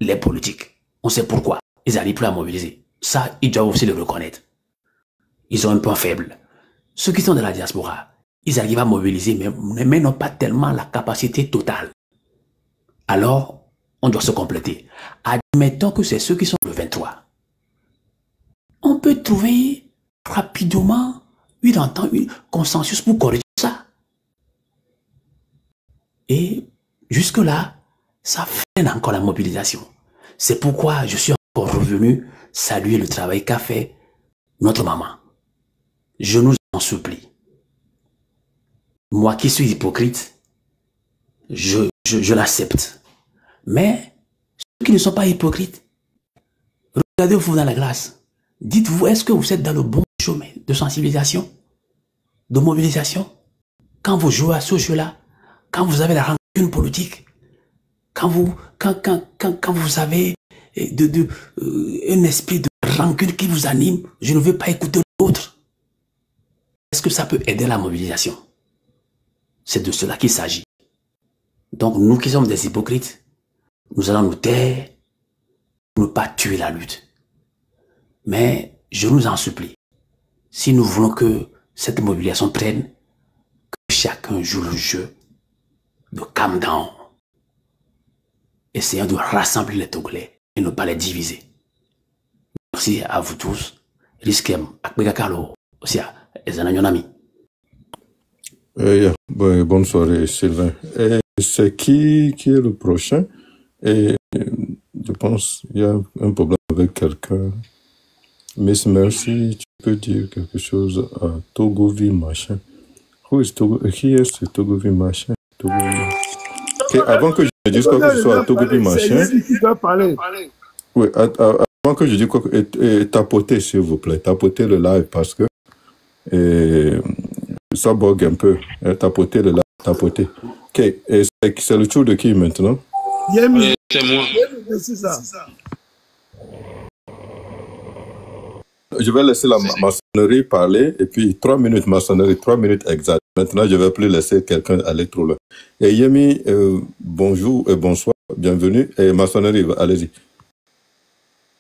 les politiques. On sait pourquoi ils n'arrivent plus à mobiliser. Ça, ils doivent aussi le reconnaître. Ils ont un point faible. Ceux qui sont dans la diaspora, ils arrivent à mobiliser, mais n'ont pas tellement la capacité totale. Alors, on doit se compléter. Admettons que c'est ceux qui sont le 23. On peut trouver rapidement une entente, un consensus pour corriger ça. Et jusque-là, ça freine encore la mobilisation. C'est pourquoi je suis encore revenu saluer le travail qu'a fait notre maman. Je nous en supplie. Moi qui suis hypocrite, je l'accepte. Mais ceux qui ne sont pas hypocrites, regardez-vous dans la glace. Dites-vous, est-ce que vous êtes dans le bon chemin de sensibilisation, de mobilisation? Quand vous jouez à ce jeu-là, quand vous avez la rancune politique, quand vous avez un esprit de rancune qui vous anime, je ne veux pas écouter l'autre. Est-ce que ça peut aider la mobilisation? C'est de cela qu'il s'agit. Donc nous qui sommes des hypocrites, nous allons nous taire pour ne pas tuer la lutte. Mais je nous en supplie, si nous voulons que cette mobilisation prenne, que chacun joue le jeu de calm down, essayant de rassembler les Togolais et ne pas les diviser. Merci à vous tous. Risquem, Akbegakalo, aussi à Ezananyonami. Bonne soirée, Sylvain. C'est qui est le prochain? Et je pense qu'il y a un problème avec quelqu'un. Miss Mercy, tu peux dire quelque chose à Togoville machin? Qui est ce Togoville machin? Okay, avant que je dise quoi que ce soit à Togoville machin. Oui, avant que je dise quoi que tapotez s'il vous plaît, tapotez le live parce que ça bug un peu. Tapotez le live, tapotez. Ok, c'est le tour de qui maintenant? C'est moi. C'est ça. Je vais laisser la maçonnerie parler et puis 3 minutes maçonnerie, 3 minutes exact. Maintenant, je ne vais plus laisser quelqu'un aller trop loin. Et Yemi, bonjour et bonsoir, bienvenue. Et maçonnerie, allez-y.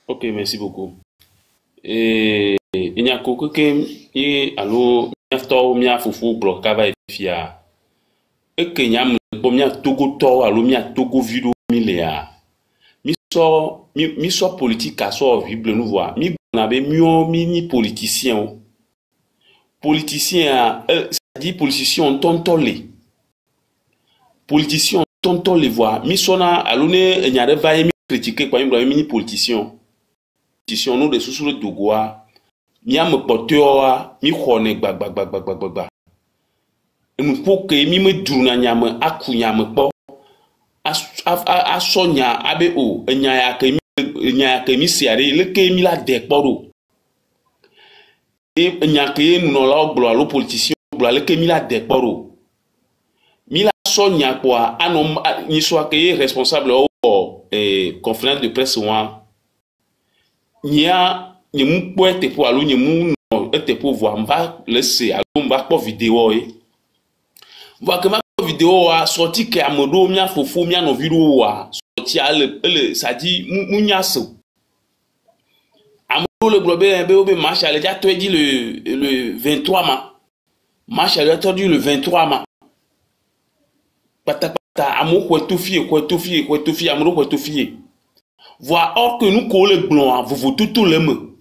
Ok, merci beaucoup. Et il y a quelqu'un qui allo mia fufu blocava fia. Et que y a mia Togo to allo mia Togo vidéo milea. Mi so politique à so vible nous voir. Mi on avait mieux mini politicien. Politicien, ça dit politicien tontolé. Politicien tontolé voir. Mi sona alone n'y a pas mi critiquer quoi mi mini politicien. Politicien nous de sous le Togoa. Mi am poteoa mi khone gbagba. Nous faut que mi me duna nyama akunya me po. A sonya abe o nya ya kemi siare le kemi la dekporo e nya ke no la oglo alo politicien oglo le kemi la dekporo mi la sonya kwa anom ni so ke responsable o conférence de presse wa nya ni mu poete po alo ni mu no ete po voir mva laisser alo mva po vidéo e voir que ma vidéo a sorti que amodo mia fofo mia no vidéo a sorti le ça dit munyaso amodo le globé be marche a déjà dit le 23 marche a déjà dit le 23 mars pata amo ko to fie amodo ko to fie voir or que nous colle blanc vous tout le me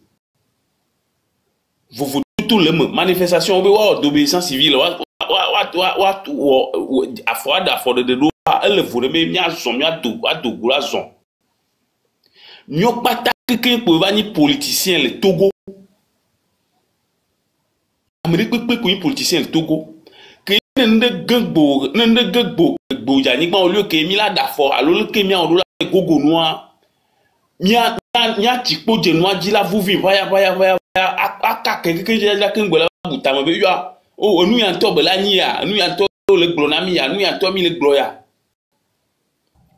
vous tout le me manifestation d'obéissance civile afode de do ele vure me mia zon mia do gura zon mio pata quelqu'un peut venir politicien le Togo Amérique peut que politicien le Togo que nende gbo jani gba au lieu que mi la dafo alors que mi en do la gogo noir mia tikpo je noir di la vous vivre vaya aka quelqu'un je la kengola butama be yo oh, nous y a un tobe la nia, nous y a un tobe le glonamia, nous y a un tobe le gloya.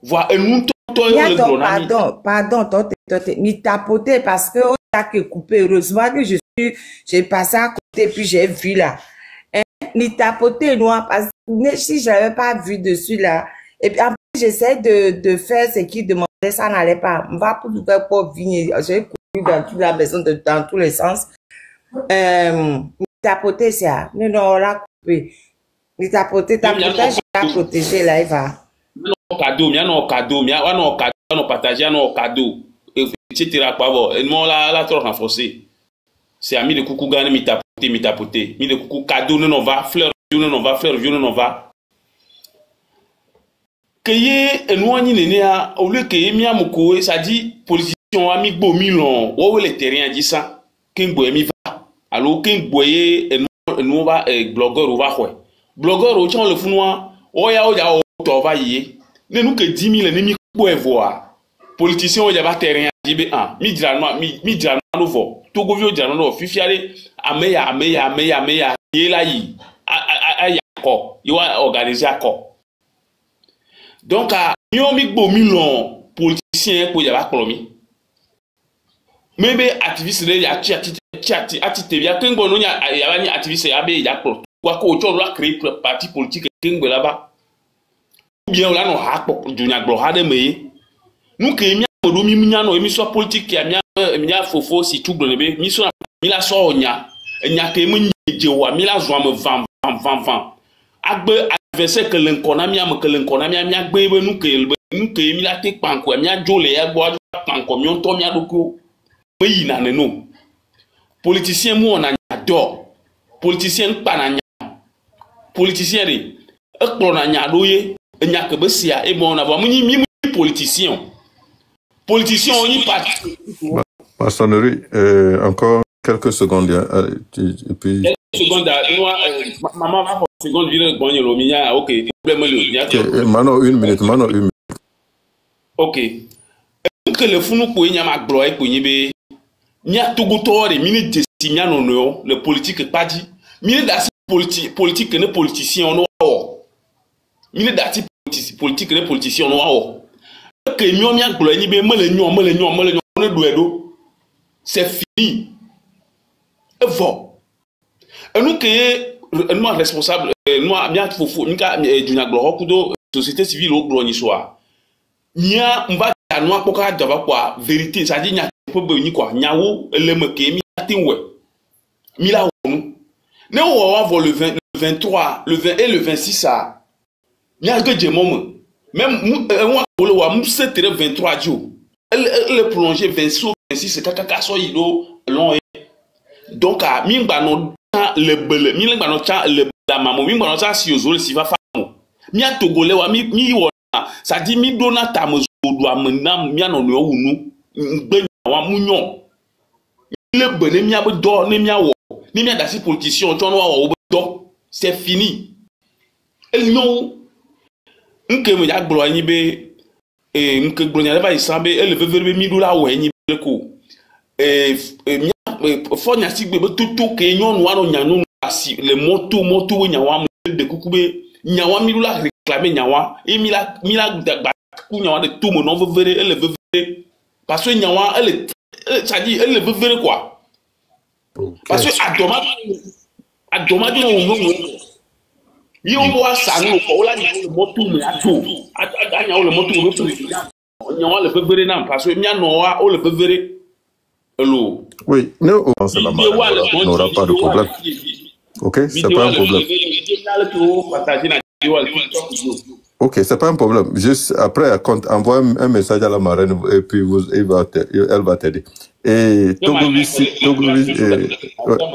Voir nous le glonamia. Pardon, mi tapoter parce que on a que coupé. Heureusement que j'ai passé à côté puis j'ai vu là. Mi tapoter noir parce que si j'avais pas vu dessus là. Et puis après j'essaie de faire ce qu'il demandait, ça n'allait pas. On va pour faire pour venir. J'ai couru dans toute la maison dans tous les sens. Tapoter ça, non, on l'a coupé. Tapoter, j'ai protégé là, il va. Non, cadeau, non, partager, non, cadeau. Etc. Non, là, trop renforcé. C'est ami de coucou gagné, mi tapoter. Mi de coucou cadeau, non, va, fleur, non, va. Que nous, on y est, au lieu que mi amoko, ça dit, politicien, ami, beau, milon, ou les terrains, dit ça, qu'un boy, mi va. Alors qu'un boyer nous va blogueur ou va quoi blogueur au tient le fou noir oya to va y ne nous que 10 000 ennemis pouvez voir, politiciens, il y a terrain, mi dira nouveau, tout gouvernement dira nouveau, fifiale, ameya, yela yi, ayako, il va organiser accord. Donc, nous mi bo milon politiciens pour y avoir colomi. Même activiste il y a kengo no ya ni activiste ya be ya ko kwa ko cho la créer parti politique kengo là-bas. Bien là no ha ko dunya glo ha de me. Nous que mi do mi nya no mi so politique ya mi fofo si tout do be mi so mi la so nya ke mu je wa mi la zo me van agbe adversaire que l'enkona mi agbe be nous que mi la te panko mi a jole ya gbo panko mi on to mi adoko. Oui, non. Politicien, moi, on adore. Politicien, pas na politicien, on a doye, il n'y a que bessia, et bon, on a mi politicien. Politicien, on y pas. Maçonnerie, encore quelques secondes. Et puis... Quelques secondes, maman va pour une seconde, ville, bon, ok. Mano, une minute. Ok. Que le fou nous pouvons y avoir gloire pour y be. Nya togotore mini desimia no le politique pas dit mini dati politique ne politicien no wa mini dati politique ne politicien no wa que mi o mi aglo ni be mele nyon ne do edo c'est fini evo nous que nous responsable nous mi fofu mi ka dunya glo kudo société civile o glo ni soa nya mba nous apoka dava quoi vérité ça dit nya ni quoi nyawo eleme ke mi atinwe mi la wonu ne wo wa le 20 le 23 le 20 et le 26 ça mi a gje mom même wa le wa mu 7 23 jours le prolonger 26 kaka so yido long donc a mi gba no le bele mi le gba no cha le la mamo mi gba no cha si ozo le si va famo mi a togolais wa mi wo ça dit mi dona tamozo do amna mi anono wunu ngbe wa munyon le bene mi abo do ne mi awo ni mi adasi politicien ton wa wo do c'est fini el non nke me ya gbo anyi be nke gbo nya ba isambe el vevere mi do la wo anyi be ko fo nya si gbe tutu ke nyon wa no nya no asi le moto nya wa de kukube nya wa mi do la réclamer nya wa e mi la gba ku nya wa de tout mon non vevere el vevere parce que Nyawa, ça dit, elle veut faire quoi? Parce que à dommage, il y a ça, nous, là, le moto, mais à tout. Le moto, Nyawa le veut faire, parce que Nyawa, on le veut faire. Hello. Oui, nous, c'est la marque. On n'aura pas de problème. Ok, c'est pas un problème. Ok, c'est pas un problème. Juste après, envoie un message à la marraine et puis elle va t'aider. Et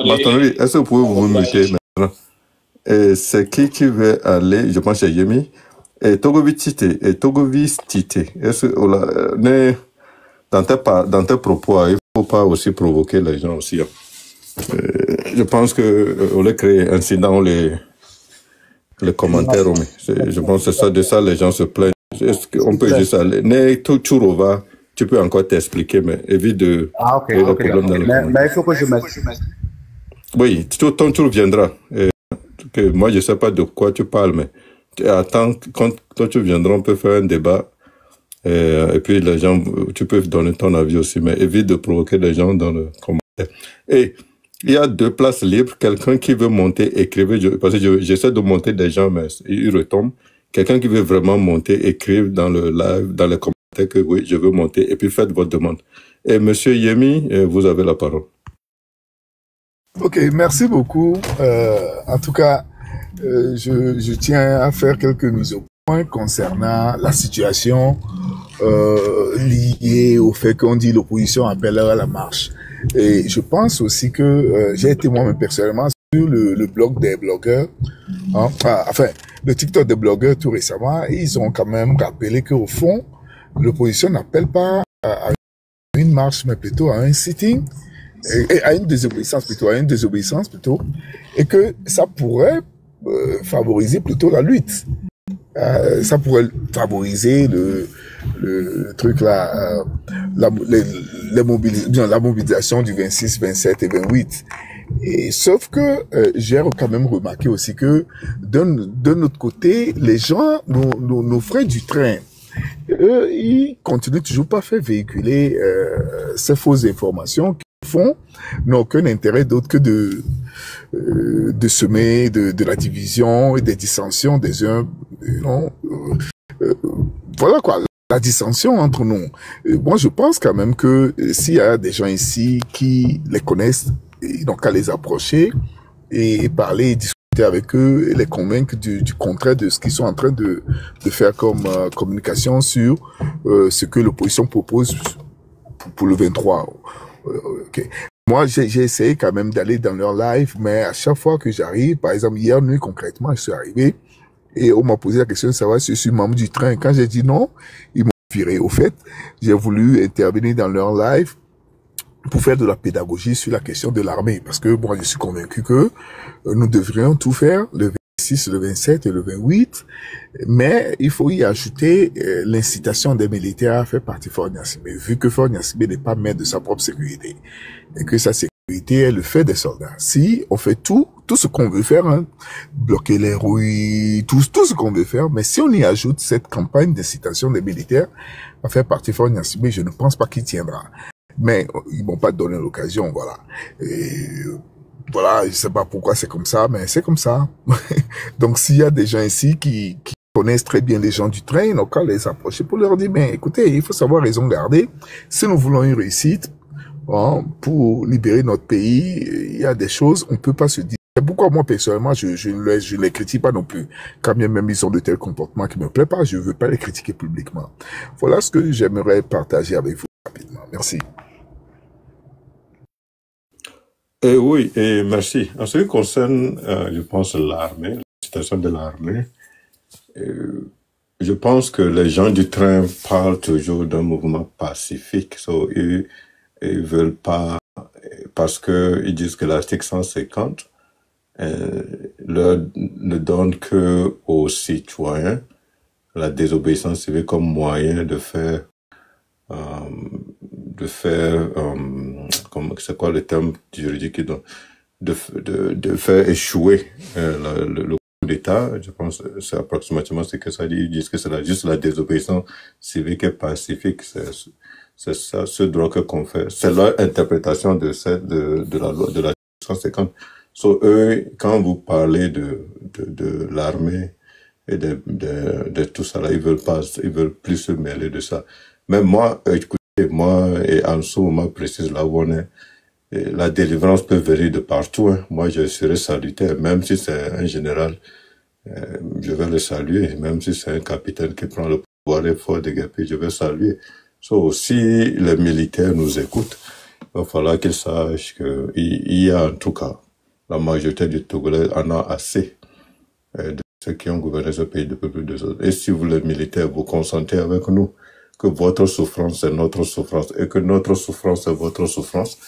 Maçonnerie, est-ce que vous pouvez vous muter maintenant? C'est qui veut aller? Je pense que c'est Yemi. Et Togovitite. Est-ce que dans tes propos, il ne faut pas aussi provoquer les gens aussi. Je pense que on les crée incident, les commentaires, je pense que c'est ça, de ça les gens se plaignent. Est-ce qu'on peut juste aller? Tu peux encore t'expliquer, mais évite de... problème dans le mais il faut que je mette... Oui, ton tour viendra. Moi, je ne sais pas de quoi tu parles, mais attends, quand tu viendras, on peut faire un débat. Et puis les gens, tu peux donner ton avis aussi, mais évite de provoquer les gens dans le commentaire. Et il y a 2 places libres. Quelqu'un qui veut monter, écrivez, parce que j'essaie de monter des gens, mais ils retombent. Quelqu'un qui veut vraiment monter, écrive dans le live, dans les commentaires que oui, je veux monter, et puis faites votre demande. Et Monsieur Yemi, vous avez la parole. Ok, merci beaucoup. En tout cas, je tiens à faire quelques mises au point concernant la situation liée au fait qu'on dit l'opposition appelle à la marche. Et je pense aussi que j'ai été moi-même personnellement sur le blog des blogueurs, hein, enfin le TikTok des blogueurs tout récemment, et ils ont quand même rappelé qu'au fond, l'opposition n'appelle pas à une marche, mais plutôt à un sitting, à une désobéissance plutôt, et que ça pourrait favoriser plutôt la lutte. ça pourrait favoriser le truc là, la mobilisation du 26, 27 et 28. Et sauf que j'ai quand même remarqué aussi que d'un autre côté, les gens, nos frères du train, eux, ils continuent toujours pas à faire véhiculer ces fausses informations qu'ils font, n'ont aucun intérêt d'autre que de semer de la division et des dissensions des uns. Voilà quoi, la dissension entre nous. Moi, je pense quand même que s'il y a des gens ici qui les connaissent, ils n'ont qu'à les approcher et parler et discuter avec eux et les convaincre du contraire de ce qu'ils sont en train de faire comme communication sur ce que l'opposition propose pour le 23. Okay. Moi, j'ai essayé quand même d'aller dans leur live, mais à chaque fois que j'arrive, par exemple, hier nuit concrètement, je suis arrivé et on m'a posé la question de savoir si je suis membre du train. Quand j'ai dit non, ils m'ont viré. Au fait, j'ai voulu intervenir dans leur live pour faire de la pédagogie sur la question de l'armée, parce que moi, je suis convaincu que nous devrions tout faire, le 26, le 27 et le 28, mais il faut y ajouter l'incitation des militaires à faire partie Fort Gnassingbé, vu que Fort Gnassingbé n'est pas maître de sa propre sécurité, et que sa sécurité est le fait des soldats. Si on fait tout ce qu'on veut faire, hein, bloquer les rues, tout ce qu'on veut faire, mais si on y ajoute cette campagne d'incitation des militaires à faire partie Fort Gnassingbé, je ne pense pas qu'il tiendra. Mais ils m'ont pas donné l'occasion, voilà. Et voilà, je sais pas pourquoi c'est comme ça, mais c'est comme ça. Donc s'il y a des gens ici qui connaissent très bien les gens du train, ils n'ont qu'à les approcher pour leur dire, mais écoutez, il faut savoir raison garder. Si nous voulons une réussite, hein, pour libérer notre pays, il y a des choses, on peut pas se dire. Pourquoi moi personnellement je les critique pas non plus, quand bien même ils ont de tels comportements qui me plaisent pas, je veux pas les critiquer publiquement. Voilà ce que j'aimerais partager avec vous rapidement. Merci. Oui, et merci. En ce qui concerne, je pense, l'armée, la situation de l'armée, je pense que les gens du train parlent toujours d'un mouvement pacifique. Ils veulent pas, parce que ils disent que l'article 150 ne donne que aux citoyens la désobéissance civile comme moyen de faire c'est quoi le terme juridique de faire échouer le coup d'État. Je pense que c'est approximativement ce que ça dit. Ils disent que c'est juste la désobéissance civique et pacifique. C'est ça, ce droit qu'on fait. C'est leur interprétation de la loi, de la 150. Eux, quand vous parlez de l'armée et de tout ça là, ils veulent plus se mêler de ça. Mais moi, écoutez, moi et Ansou, moi précise là où on est, la délivrance peut venir de partout. Hein. Moi, je serais salutaire, même si c'est un général, je vais le saluer. Même si c'est un capitaine qui prend le pouvoir et fort de Guépé, je vais saluer. Si les militaires nous écoutent, il va falloir qu'ils sachent qu'il y a en tout cas, la majorité du Togolais en a assez de ceux qui ont gouverné ce pays depuis plus de 2 ans. Et si vous, les militaires, vous consentez avec nous, que votre souffrance est notre souffrance et que notre souffrance est votre souffrance,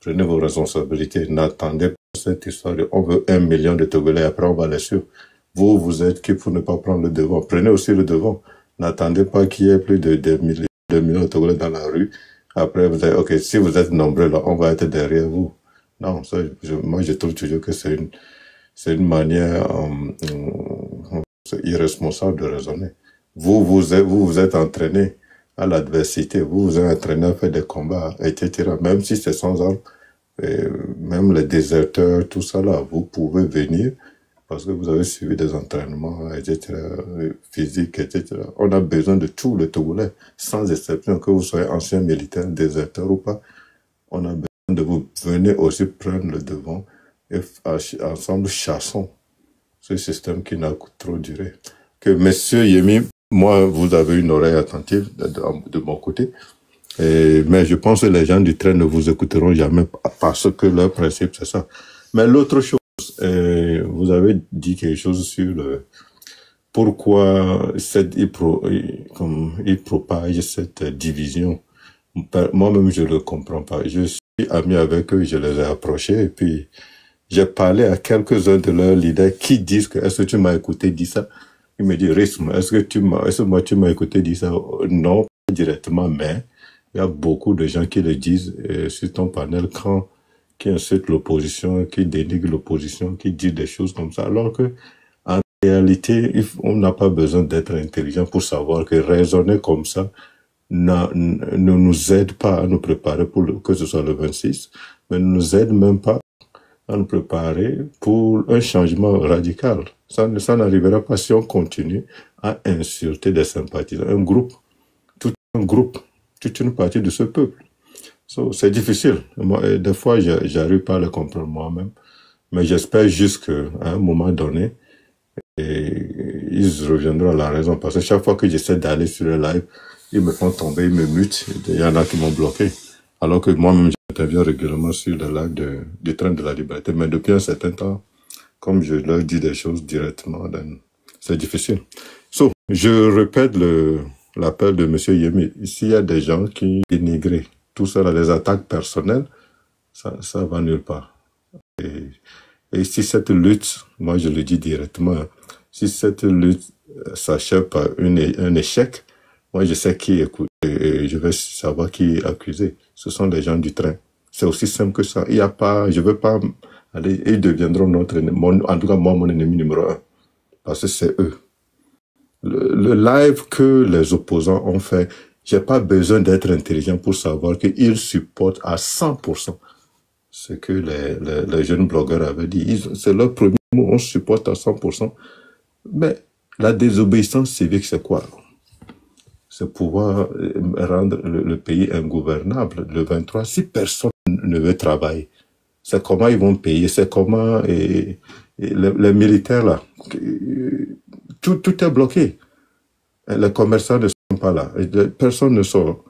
prenez vos responsabilités. N'attendez pas cette histoire de on veut 1 million de Togolais, après on va les suivre. Vous êtes qui pour ne pas prendre le devant. Prenez aussi le devant. N'attendez pas qu'il y ait plus de 2 millions de Togolais dans la rue. Après, vous dites, ok, si vous êtes nombreux là, on va être derrière vous. Non, ça, moi je trouve toujours que c'est une manière irresponsable de raisonner. Vous êtes entraîné à l'adversité, vous êtes entraîné à faire des combats, etc. Même si c'est sans armes, même les déserteurs, tout ça là, vous pouvez venir parce que vous avez suivi des entraînements, etc., physiques, etc. On a besoin de tous les Togolais, sans exception, que vous soyez ancien militaire, déserteur ou pas. On a besoin de vous. Venez aussi prendre le devant et ensemble chassons ce système qui n'a trop duré. Que Monsieur Yemi, moi, vous avez une oreille attentive de mon côté, mais je pense que les gens du train ne vous écouteront jamais parce que leur principe, c'est ça. Mais l'autre chose, vous avez dit quelque chose sur pourquoi il propage cette division. Moi-même, je ne le comprends pas. Je suis ami avec eux, je les ai approchés et puis j'ai parlé à quelques-uns de leurs leaders qui disent que, est-ce que tu m'as écouté dire ça? Il me dit, Risme, est-ce que moi tu m'as écouté dire ça? Non, pas directement, mais il y a beaucoup de gens qui le disent sur ton panel qui insultent l'opposition, qui dénigrent l'opposition, qui disent des choses comme ça, alors que en réalité, on n'a pas besoin d'être intelligent pour savoir que raisonner comme ça ne nous aide pas à nous préparer pour que ce soit le 26, mais ne nous aide même pas à nous préparer pour un changement radical. Ça n'arrivera pas si on continue à insulter des sympathisants, toute une partie de ce peuple. C'est difficile. Moi, des fois, j'arrive pas à le comprendre moi-même, mais j'espère juste qu'à un moment donné, ils reviendront à la raison, parce que chaque fois que j'essaie d'aller sur le live, ils me font tomber, ils me mutent. Il y en a qui m'ont bloqué. Alors que moi-même, j'interviens régulièrement sur le live du train de la liberté. Mais depuis un certain temps, comme je leur dis des choses directement, c'est difficile. Je répète l'appel de M. Yemi. S'il y a des gens qui dénigrent tout ça, des attaques personnelles, ça va nulle part. Et si cette lutte, moi je le dis directement, si cette lutte s'achève par un échec, moi je sais qui écoute et je vais savoir qui est accusé. Ce sont les gens du train. C'est aussi simple que ça. Il y a pas, je veux pas aller, ils deviendront notre ennemi, en tout cas moi mon ennemi numéro 1, parce que c'est eux. Le live que les opposants ont fait, j'ai pas besoin d'être intelligent pour savoir qu'ils supportent à 100% ce que les jeunes blogueurs avaient dit. C'est leur premier mot, on supporte à 100%. Mais la désobéissance civique, c'est quoi? C'est pouvoir rendre le pays ingouvernable. Le 23, si personne ne veut travailler, c'est comment ils vont payer, c'est comment les militaires là, tout est bloqué. Les commerçants ne sont pas là, personne ne sort.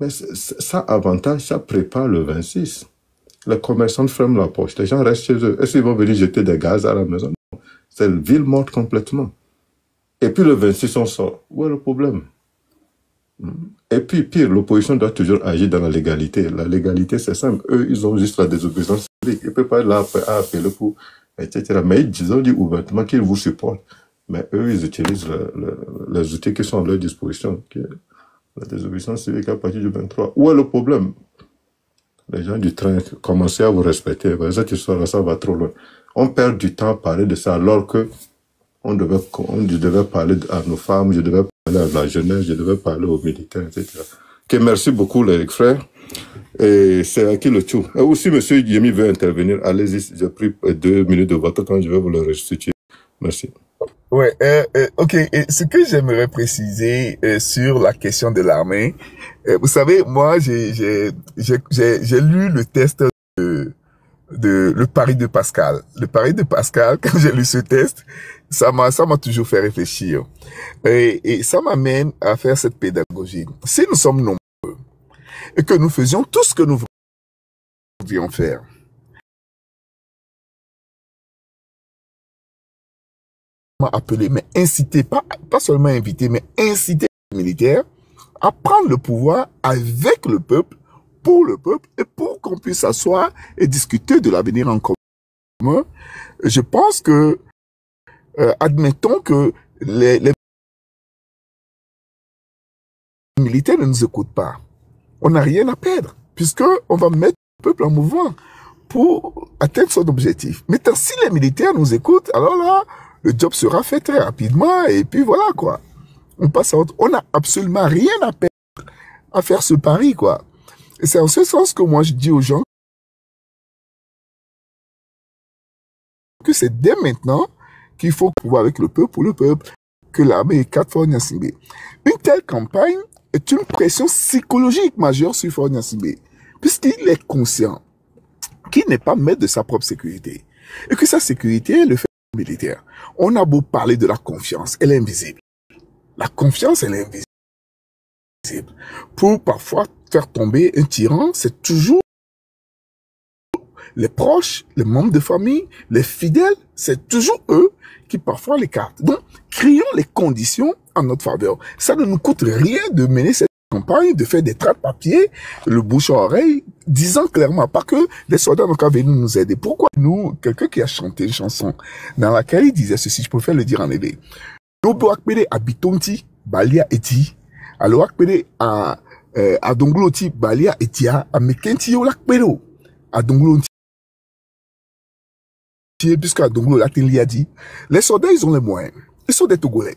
Mais ça avantage, ça prépare le 26. Les commerçants ferment la poche, les gens restent chez eux. Est-ce qu'ils vont venir jeter des gaz à la maison? Non. C'est une ville morte complètement. Et puis le 26, on sort. Où est le problème? Et puis, pire, l'opposition doit toujours agir dans la légalité. La légalité, c'est simple. Eux, ils ont juste la désobéissance civique. Ils ne peuvent pas être là à appeler pour, etc. Mais ils ont dit ouvertement qu'ils vous supportent. Mais eux, ils utilisent les outils qui sont à leur disposition. La désobéissance civique à partir du 23. Où est le problème? Les gens du train, commencez à vous respecter. Cette histoire-là, ça va trop loin. On perd du temps à parler de ça alors que je devais parler à nos femmes, je devais parler à la jeunesse, je devais parler aux militaires, etc. Okay, merci beaucoup, les frères. Et c'est à qui le tout. Et aussi, M. Yemi veut intervenir. Allez-y, j'ai pris 2 minutes de votre temps, je vais vous le restituer. Merci. Ouais, ok. Et ce que j'aimerais préciser sur la question de l'armée, vous savez, moi, j'ai lu le test de le pari de Pascal. Le pari de Pascal, quand j'ai lu ce test, ça m'a toujours fait réfléchir. Et ça m'amène à faire cette pédagogie. Si nous sommes nombreux et que nous faisions tout ce que nous voulions faire, appeler, mais inciter, pas seulement inviter, mais inciter les militaires à prendre le pouvoir avec le peuple, pour le peuple, et pour qu'on puisse s'asseoir et discuter de l'avenir en commun. Je pense que, admettons que les militaires ne nous écoutent pas. On n'a rien à perdre, puisque on va mettre le peuple en mouvement pour atteindre son objectif. Maintenant, si les militaires nous écoutent, alors là, le job sera fait très rapidement, et puis voilà, quoi. On passe à autre. On n'a absolument rien à perdre à faire ce pari, quoi. Et c'est en ce sens que moi, je dis aux gens que c'est dès maintenant qu'il faut pouvoir avec le peuple, pour le peuple, que l'armée est 4 Faure Gnassingbé. Une telle campagne est une pression psychologique majeure sur Faure Gnassingbé, puisqu'il est conscient qu'il n'est pas maître de sa propre sécurité, et que sa sécurité le fait militaire. On a beau parler de la confiance, elle est invisible. La confiance, elle est invisible. Pour parfois faire tomber un tyran, c'est toujours les proches, les membres de famille, les fidèles, c'est toujours eux qui parfois l'écartent. Donc, créons les conditions en notre faveur. Ça ne nous coûte rien de mener cette campagne, de faire des tracts papier, le bouche à oreille, disant clairement, pas que des soldats n'ont qu'à venir nous aider. Pourquoi nous, quelqu'un qui a chanté une chanson dans laquelle il disait ceci, je préfère le dire en anglais. peut appeler à Bitonti, Balia Eti. Alors, appeler à Dongloti, Balia Etia, à Mekenti, ou l'appeler à Dongloti. Puisqu'à Donglo, l'Atelier a dit, les soldats, ils ont les moyens. Ils sont des Togolais.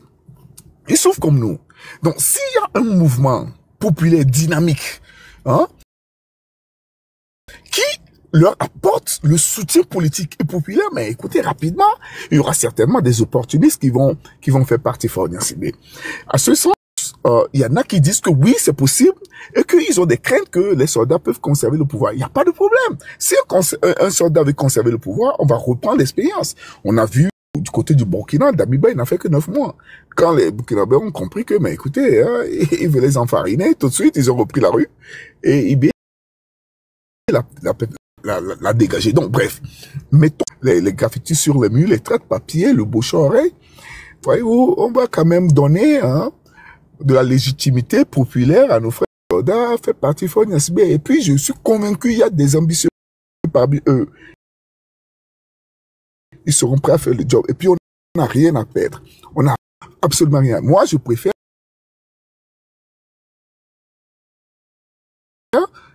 Ils souffrent comme nous. Donc, s'il y a un mouvement populaire, dynamique, hein, qui leur apporte le soutien politique et populaire, mais écoutez, rapidement, il y aura certainement des opportunistes qui vont faire partie fort bien ciblée. À ce sens, il y en a qui disent que oui, c'est possible et qu'ils ont des craintes que les soldats peuvent conserver le pouvoir. Il n'y a pas de problème. Si un soldat veut conserver le pouvoir, on va reprendre l'expérience. On a vu du côté du Burkina, Damiba, il n'a fait que 9 mois. Quand les Burkinabés ont compris que, mais écoutez, hein, ils veulent les enfariner, tout de suite, ils ont repris la rue et IB l'a dégagé. Donc, bref, mettons les graffitis sur les murs, les traits de papier, le bouche-oreille. Voyez-vous, on va quand même donner, hein, de la légitimité populaire à nos frères soldats, fait partie fort Niassibé. Et puis, je suis convaincu, il y a des ambitieux parmi eux. Ils seront prêts à faire le job. Et puis, on n'a rien à perdre. On n'a absolument rien. Moi, je préfère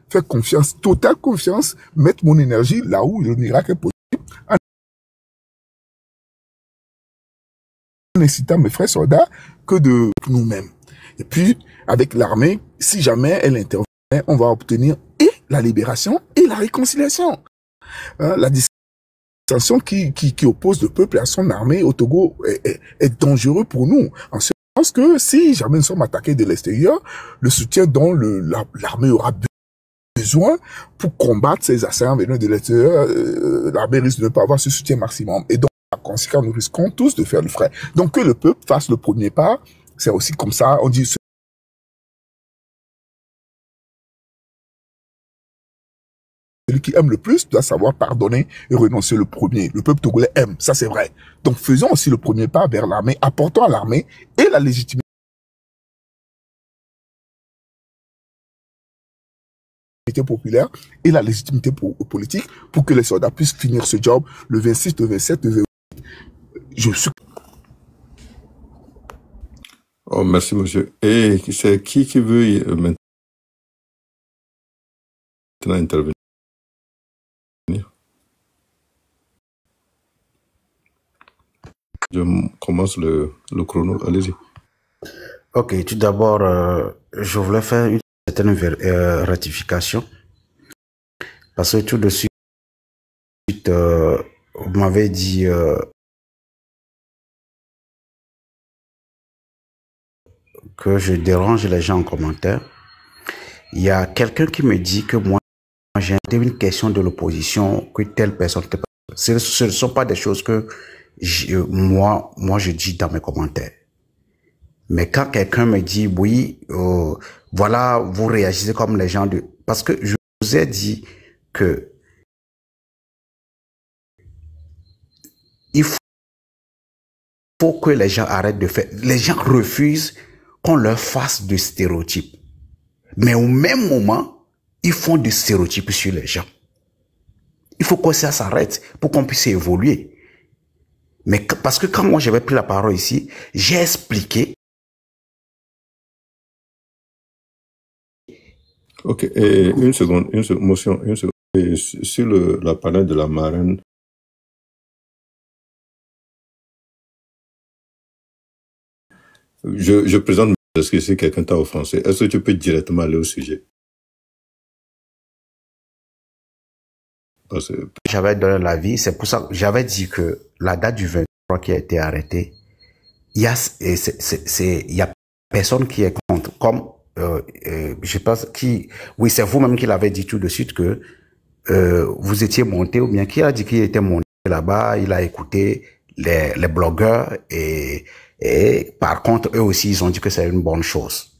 faire confiance, totale confiance, mettre mon énergie là où le miracle est possible, en incitant mes frères soldats que de nous-mêmes. Et puis, avec l'armée, si jamais elle intervient, on va obtenir et la libération et la réconciliation. Hein, la distinction qui oppose le peuple à son armée au Togo est dangereux pour nous. En ce sens que si jamais nous sommes attaqués de l'extérieur, le soutien dont l'armée aura besoin pour combattre ces assaillants venant de l'extérieur, l'armée risque de ne pas avoir ce soutien maximum. Et donc, par conséquent, nous risquons tous de faire le frais. Donc, que le peuple fasse le premier pas, c'est aussi comme ça, on dit, celui qui aime le plus doit savoir pardonner et renoncer le premier. Le peuple togolais aime, ça c'est vrai. Donc faisons aussi le premier pas vers l'armée, apportons à l'armée et la légitimité populaire et la légitimité politique pour que les soldats puissent finir ce job le 26, le 27, le 28. Je suis... Oh, merci, monsieur. Et c'est qui veut maintenant intervenir? Je commence le chrono. Allez-y. Ok, tout d'abord, je voulais faire une certaine rectification. Parce que tout de suite, vous m'avez dit... que je dérange les gens en commentaire. Il y a quelqu'un qui me dit que moi, j'ai une question de l'opposition, que telle personne... Ce ne sont pas des choses que moi, je dis dans mes commentaires. Mais quand quelqu'un me dit, oui, voilà, vous réagissez comme les gens de... Parce que je vous ai dit que il faut que les gens arrêtent de faire... Les gens refusent qu'on leur fasse de stéréotypes. Mais au même moment, ils font des stéréotypes sur les gens. Il faut que ça s'arrête pour qu'on puisse évoluer. Mais parce que quand moi j'avais pris la parole ici, j'ai expliqué. Ok, et une seconde, motion, une seconde. Et sur la panel de la marraine, je présente parce que si quelqu'un t'a offensé, est-ce que tu peux directement aller au sujet? J'avais donné l'avis, c'est pour ça que j'avais dit que la date du 23 qui a été arrêtée, il y a personne qui est contre. Comme, je pense, oui, c'est vous-même qui l'avez dit tout de suite que vous étiez monté, ou bien qui a dit qu'il était monté là-bas, il a écouté les blogueurs et par contre, eux aussi, ils ont dit que c'est une bonne chose.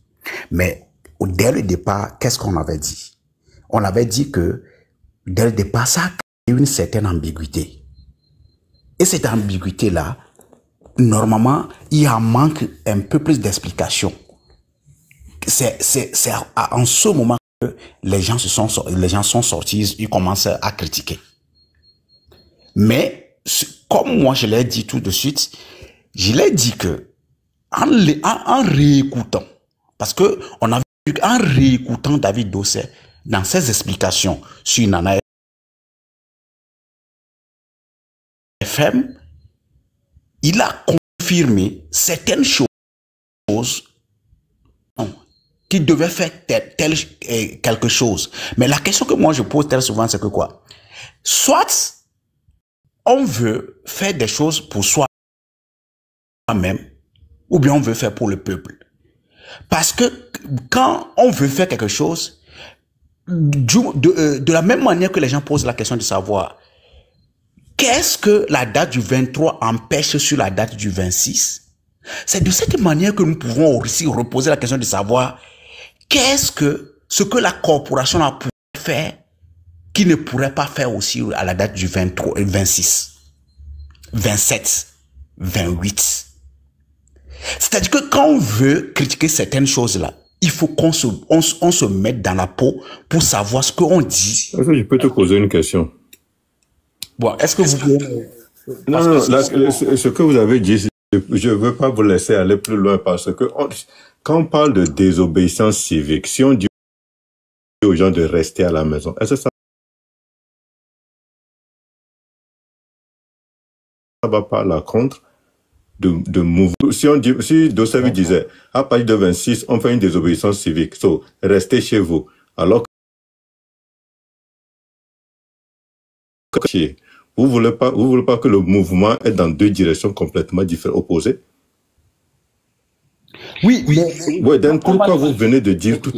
Mais dès le départ, qu'est-ce qu'on avait dit? On avait dit que dès le départ, ça a créé une certaine ambiguïté. Et cette ambiguïté-là, normalement, il en manque un peu plus d'explications. C'est en ce moment que les gens sont sortis, ils commencent à critiquer. Mais, comme moi je l'ai dit tout de suite, je l'ai dit que en réécoutant, parce que on a vu qu'en réécoutant David Dosset dans ses explications sur Nana FM, il a confirmé certaines choses qui devaient faire quelque chose. Mais la question que moi je pose très souvent, c'est que quoi? Soit on veut faire des choses pour soi-même, ou bien on veut faire pour le peuple. Parce que quand on veut faire quelque chose, de la même manière que les gens posent la question de savoir qu'est-ce que la date du 23 empêche sur la date du 26, c'est de cette manière que nous pouvons aussi reposer la question de savoir qu'est-ce que ce que la corporation a pu faire qui ne pourrait pas faire aussi à la date du 23, 26, 27, 28. C'est-à-dire que quand on veut critiquer certaines choses-là, il faut qu'on se mette dans la peau pour savoir ce qu'on dit. Est-ce que je peux te poser une question? Bon, est-ce que vous pouvez... Non, là, ce que vous avez dit, je ne veux pas vous laisser aller plus loin parce que quand on parle de désobéissance civique, si on dit aux gens de rester à la maison, est-ce que ça va pas à la contre de mouvement? Si Dosset disait, à partir de 26, on fait une désobéissance civique, so, restez chez vous, alors que vous voulez pas que le mouvement est dans deux directions complètement différentes, opposées? Oui, mais... Ouais, donc pourquoi vous venez de dire tout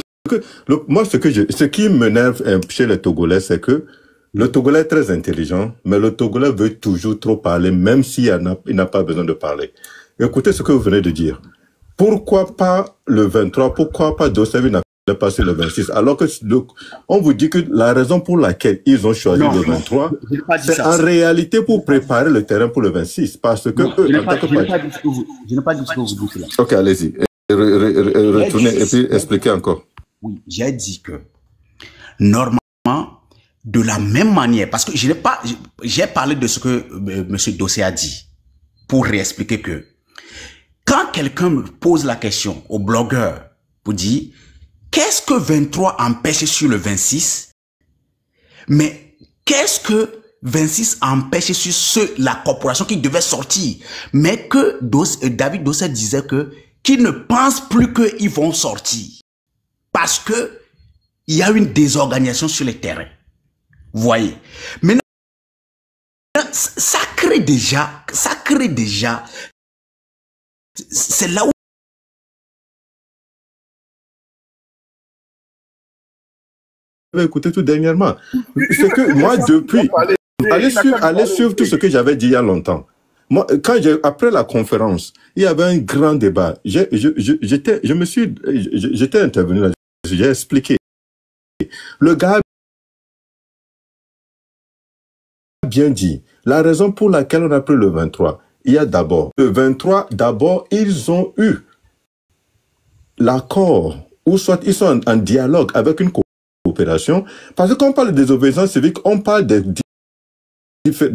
moi, ce qui m'énerve chez les Togolais, c'est que le Togolais est très intelligent, mais le Togolais veut toujours trop parler, même s'il n'a pas besoin de parler. Écoutez ce que vous venez de dire. Pourquoi pas le 23? Pourquoi pas Dosset n'a pas passé le 26? Alors que on vous dit que la raison pour laquelle ils ont choisi le 23, c'est en réalité pour préparer le terrain pour le 26. Parce que je n'ai pas dit ce que vous dites là. Ok, allez-y. Retournez et puis expliquez encore. Oui, j'ai dit que normalement, de la même manière, parce que j'ai parlé de ce que M. Dosset a dit, pour réexpliquer que quand quelqu'un me pose la question au blogueur pour dire qu'est-ce que 23 empêche sur le 26, mais qu'est-ce que 26 empêche sur la corporation qui devait sortir, mais que David Dosset disait qu'il ne pense plus qu'ils vont sortir parce que il y a une désorganisation sur les terrains. Vous voyez. Maintenant, ça crée déjà, c'est là où écoutez tout dernièrement. C'est que moi, depuis, allez suivre tout ce que j'avais dit il y a longtemps. Moi, après la conférence, il y avait un grand débat. J'étais intervenu là, j'ai expliqué. Le gars a bien dit, la raison pour laquelle on a pris le 23, il y a d'abord, le 23, d'abord, ils ont eu l'accord, ou soit ils sont en dialogue avec une coopération, parce que quand on parle de désobéissance civique, on parle de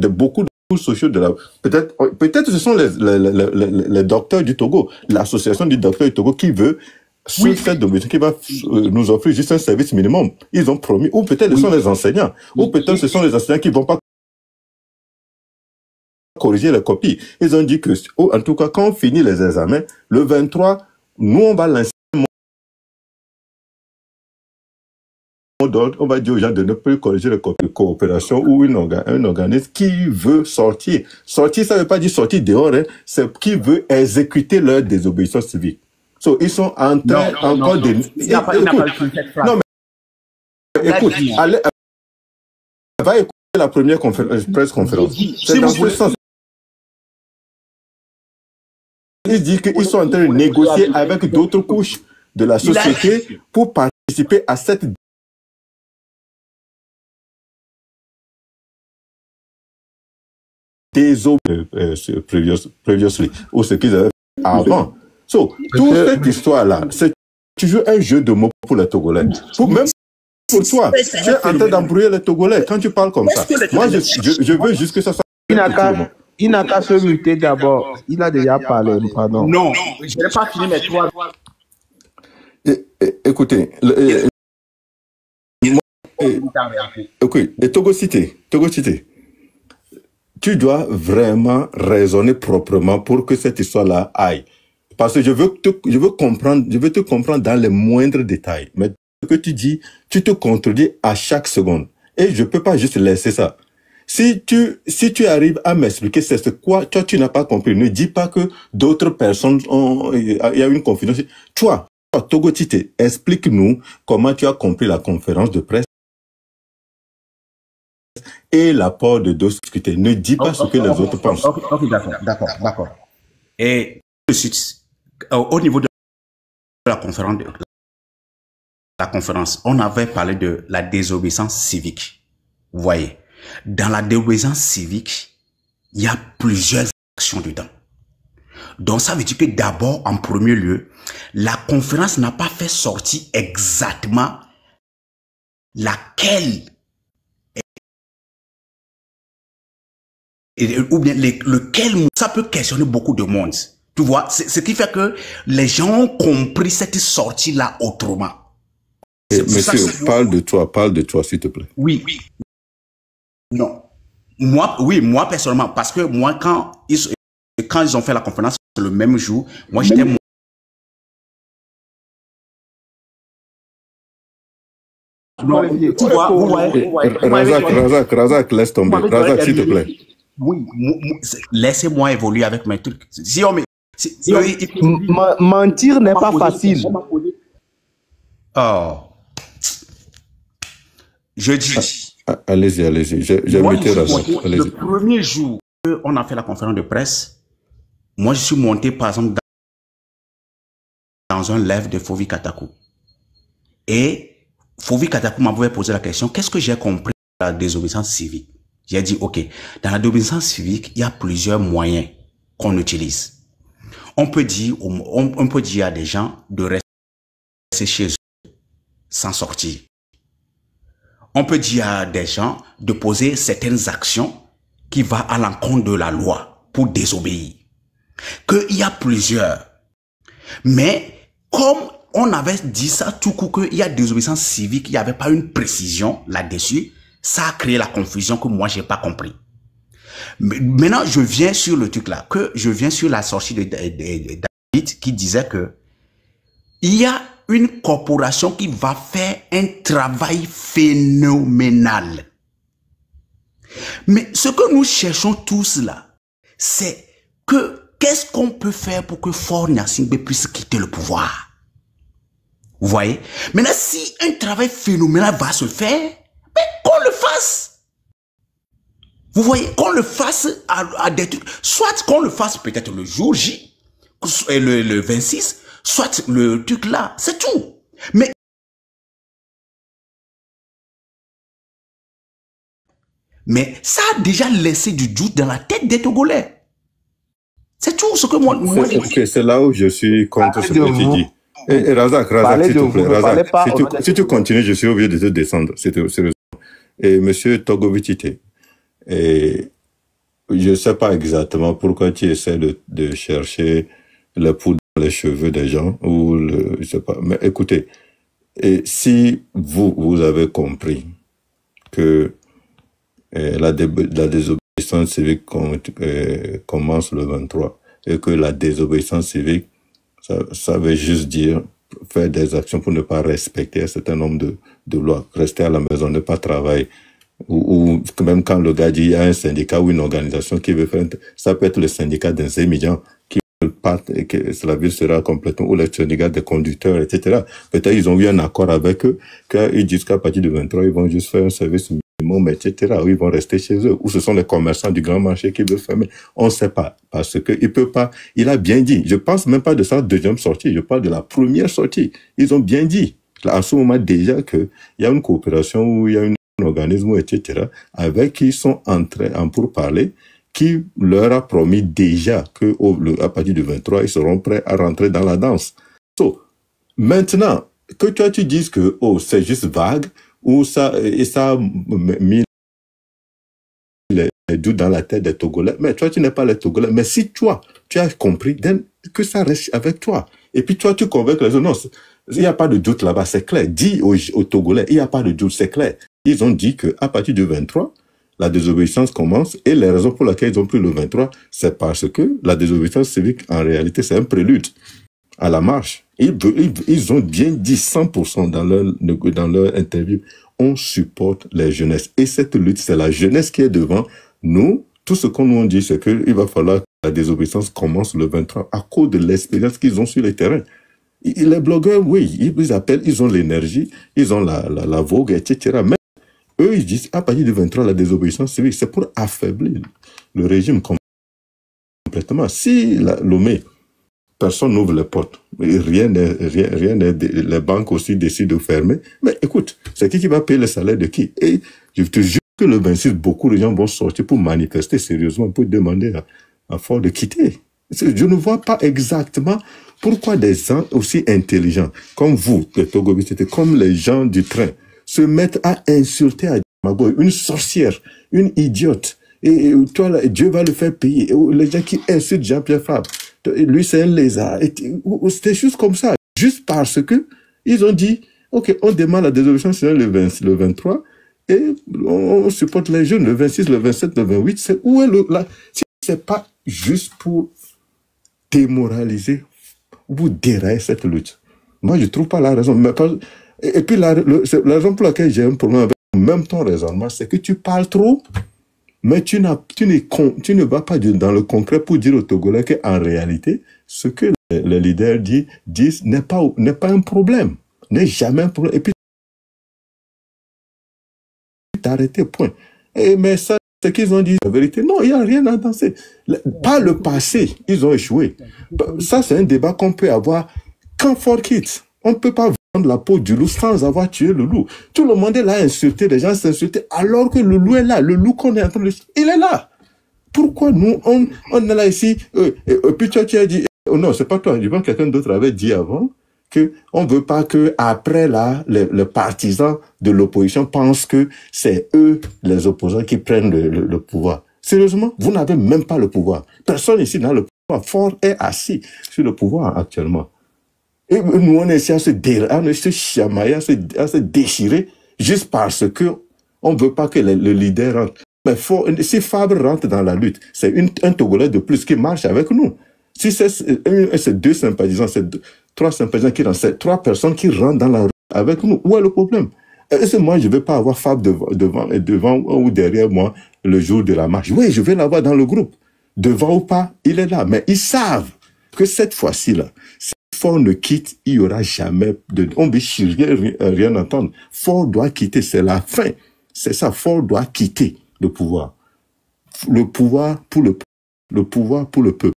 beaucoup de sociaux de la... Peut-être ce sont les docteurs du Togo, l'association des docteurs du Togo qui veut cette désobéissance, qui va nous offrir juste un service minimum. Ils ont promis, ou peut-être ce sont les enseignants, ou peut-être ce sont les enseignants qui vont pas corriger les copies. Ils ont dit que, en tout cas, quand on finit les examens, le 23, nous, on va lancer on va dire aux gens de ne plus corriger les copies de coopération ou un organisme qui veut sortir. Sortir, ça ne veut pas dire sortir dehors, hein, c'est qui veut exécuter leur désobéissance civique. So, ils sont en train encore de... Non, mais écoute, va écouter la première presse conférence. C'est dans ce sens. Ils disent qu'ils sont en train de négocier avec d'autres couches de la société pour participer à cette previously, ou ce qu'ils avaient fait avant. So, toute cette histoire-là, c'est toujours un jeu de mots pour les Togolais. Même pour toi, tu es en train d'embrouiller les Togolais quand tu parles comme ça. Moi, je veux juste que ça soit... Il n'a qu'à se muter d'abord. Il a déjà parlé, pardon. Non, je n'ai pas fini mes trois. Écoutez, Togo Cité, tu dois vraiment raisonner proprement pour que cette histoire-là aille. Parce que je veux te comprendre dans les moindres détails. Mais ce que tu dis, tu te contredis à chaque seconde. Et je peux pas juste laisser ça. Si tu arrives à m'expliquer c'est quoi, toi, tu n'as pas compris. Ne dis pas que d'autres personnes il y a une confusion. Toi, Togo Cité, explique-nous comment tu as compris la conférence de presse et l'apport de deux discutés. Ne dis pas ce que les autres pensent. Ok, d'accord. Et de suite, au niveau de la conférence, on avait parlé de la désobéissance civique. Vous voyez, dans la désobéissance civique, il y a plusieurs actions dedans. Donc ça veut dire que d'abord, en premier lieu, la conférence n'a pas fait sortir exactement laquelle ou bien lequel mot, ça peut questionner beaucoup de monde. Tu vois, ce qui fait que les gens ont compris cette sortie-là autrement. Monsieur, parle de toi, s'il te plaît. Oui. Non. Moi, personnellement, parce que moi, quand ils ont fait la conférence le même jour, moi, j'étais... Tu vois, Razak, laisse tomber. Razak, s'il te plaît. Oui, laissez-moi évoluer avec mes trucs. Mentir n'est pas facile. Oh. Je dis... Allez-y. J'ai muté Razak. Le premier jour qu'on a fait la conférence de presse, moi, je suis monté, par exemple, dans un live de Fovi Katakou. Et Fovi Katakou m'avait posé la question, qu'est-ce que j'ai compris de la désobéissance civique? J'ai dit, ok, dans la désobéissance civique, il y a plusieurs moyens qu'on utilise. On peut dire à des gens de rester chez eux sans sortir. On peut dire à des gens de poser certaines actions qui vont à l'encontre de la loi pour désobéir. Qu'il y a plusieurs. Mais comme on avait dit ça tout coup qu'il y a désobéissance civique, il n'y avait pas une précision là-dessus, ça a créé la confusion que moi, j'ai pas compris. Maintenant, je viens sur le truc là, je viens sur la sortie de David qui disait que il y a une corporation qui va faire un travail phénoménal. Mais ce que nous cherchons tous là, c'est que qu'est-ce qu'on peut faire pour que Faure Gnassingbé puisse quitter le pouvoir? Vous voyez? Maintenant, si un travail phénoménal va se faire, ben, qu'on le fasse. Vous voyez? Qu'on le fasse à des trucs. Soit qu'on le fasse peut-être le jour J, le 26, soit le truc là. C'est tout. Mais ça a déjà laissé du doute dans la tête des Togolais. C'est tout ce que moi... C'est là où je suis contre ce que tu dis. Et Razak, s'il te plaît, Razak, si tu continues, je suis obligé de te descendre. Sérieusement. Et monsieur Togo Cité, et je ne sais pas exactement pourquoi tu essaies de chercher la poudre dans les cheveux des gens, ou je sais pas. Mais écoutez, et si vous avez compris que la désobéissance civique commence le 23, et que la désobéissance civique, ça veut juste dire faire des actions pour ne pas respecter un certain nombre de lois, rester à la maison, ne pas travailler, ou même quand le gars dit il y a un syndicat ou une organisation qui veut faire, ça peut être le syndicat des émigrants qui veulent pas que la ville sera complètement, ou le syndicat des conducteurs, etc. Peut-être ils ont eu un accord avec eux, qu'ils disent qu'à partir du 23, ils vont juste faire un service minimum, etc. Ou ils vont rester chez eux, ou ce sont les commerçants du grand marché qui veulent fermer. On ne sait pas, parce que il peut pas, il a bien dit, je pense même pas de sa deuxième sortie, je parle de la première sortie. Ils ont bien dit, à ce moment déjà, qu'il y a une coopération où il y a un organisme, etc., avec qui ils sont entrés en pourparlers, qui leur a promis déjà que à partir du 23, ils seront prêts à rentrer dans la danse. Maintenant, que toi tu dises que c'est juste vague, ou ça, et ça a mis des doutes dans la tête des Togolais. Mais toi, tu n'es pas les Togolais. Mais si toi, tu as compris, que ça reste avec toi. Et puis toi, tu convaincs les autres. Non, il n'y a pas de doute là-bas, c'est clair. Dis aux Togolais, il n'y a pas de doute, c'est clair. Ils ont dit qu'à partir du 23, la désobéissance commence. Et les raisons pour lesquelles ils ont pris le 23, c'est parce que la désobéissance civique, en réalité, c'est un prélude à la marche. Ils ont bien dit 100% dans leur interview. On supporte les jeunesses. Et cette lutte, c'est la jeunesse qui est devant. Nous, tout ce qu'on nous dit, c'est qu'il va falloir que la désobéissance commence le 23 à cause de l'expérience qu'ils ont sur le terrain. Les blogueurs, oui, ils appellent, ils ont l'énergie, ils ont la vogue, etc. Mais eux, ils disent, à partir du 23, la désobéissance civique, c'est pour affaiblir le régime complètement. Si Lomé, personne n'ouvre les portes, rien n'est, les banques aussi décident de fermer. Mais écoute, c'est qui va payer le salaire de qui? Et je te jure que le 26, beaucoup de gens vont sortir pour manifester sérieusement, pour demander à Faure de quitter. Je ne vois pas exactement pourquoi des gens aussi intelligents, comme vous, les Togobistes, comme les gens du train, se mettent à insulter à Magoy, une sorcière, une idiote. Et toi, là, Dieu va le faire payer. Et les gens qui insultent Jean-Pierre Fabre, lui, c'est un lézard. C'est des choses comme ça. Juste parce que ils ont dit, OK, on demande la désobéissance le 23, et on supporte les jeunes, le 26, le 27, le 28. C'est où est si c'est pas juste pour démoraliser ou dérailler cette lutte. Moi, je trouve pas la raison. Mais et puis, la raison pour laquelle j'ai un problème avec même ton raisonnement, c'est que tu parles trop, mais tu ne vas pas dans le concret pour dire aux Togolais qu'en réalité, ce que les leaders disent n'est pas un problème, n'est jamais un problème. Et puis, t'arrêter, point. Mais ça, ce qu'ils ont dit, la vérité, non, il n'y a rien à danser. Pas le passé, ils ont échoué. Ça, c'est un débat qu'on peut avoir quand Faure quitte. On ne peut pas vendre la peau du loup sans avoir tué le loup. Tout le monde est là à insulter, les gens s'insultent, alors que le loup est là. Le loup qu'on est en train de... Il est là. Pourquoi nous, on est là ici, et puis toi, tu as dit, oh non, c'est pas toi, je pense que quelqu'un d'autre avait dit avant, que on veut pas que après là, les partisans de l'opposition pensent que c'est eux, les opposants, qui prennent le pouvoir. Sérieusement, vous n'avez même pas le pouvoir. Personne ici n'a le pouvoir. Faure est assis sur le pouvoir actuellement. Et nous, on est ici à se chamailler, à se déchirer, juste parce que on veut pas que le leader rentre. Mais si Fabre rentre dans la lutte, c'est un Togolais de plus qui marche avec nous. Si c'est deux sympathisants, c'est trois sympathisants qui rentrent, c'est trois personnes qui rentrent dans la rue avec nous. Où est le problème? Est-ce que moi, je ne vais pas avoir Fabre devant ou derrière moi le jour de la marche? Oui, je vais l'avoir dans le groupe. Devant ou pas, il est là. Mais ils savent que cette fois-ci, là, si Faure ne quitte, il n'y aura jamais on ne veut rien entendre. Faure doit quitter, c'est la fin. C'est ça, Faure doit quitter le pouvoir. Le pouvoir pour le peuple. Le pouvoir pour le peuple.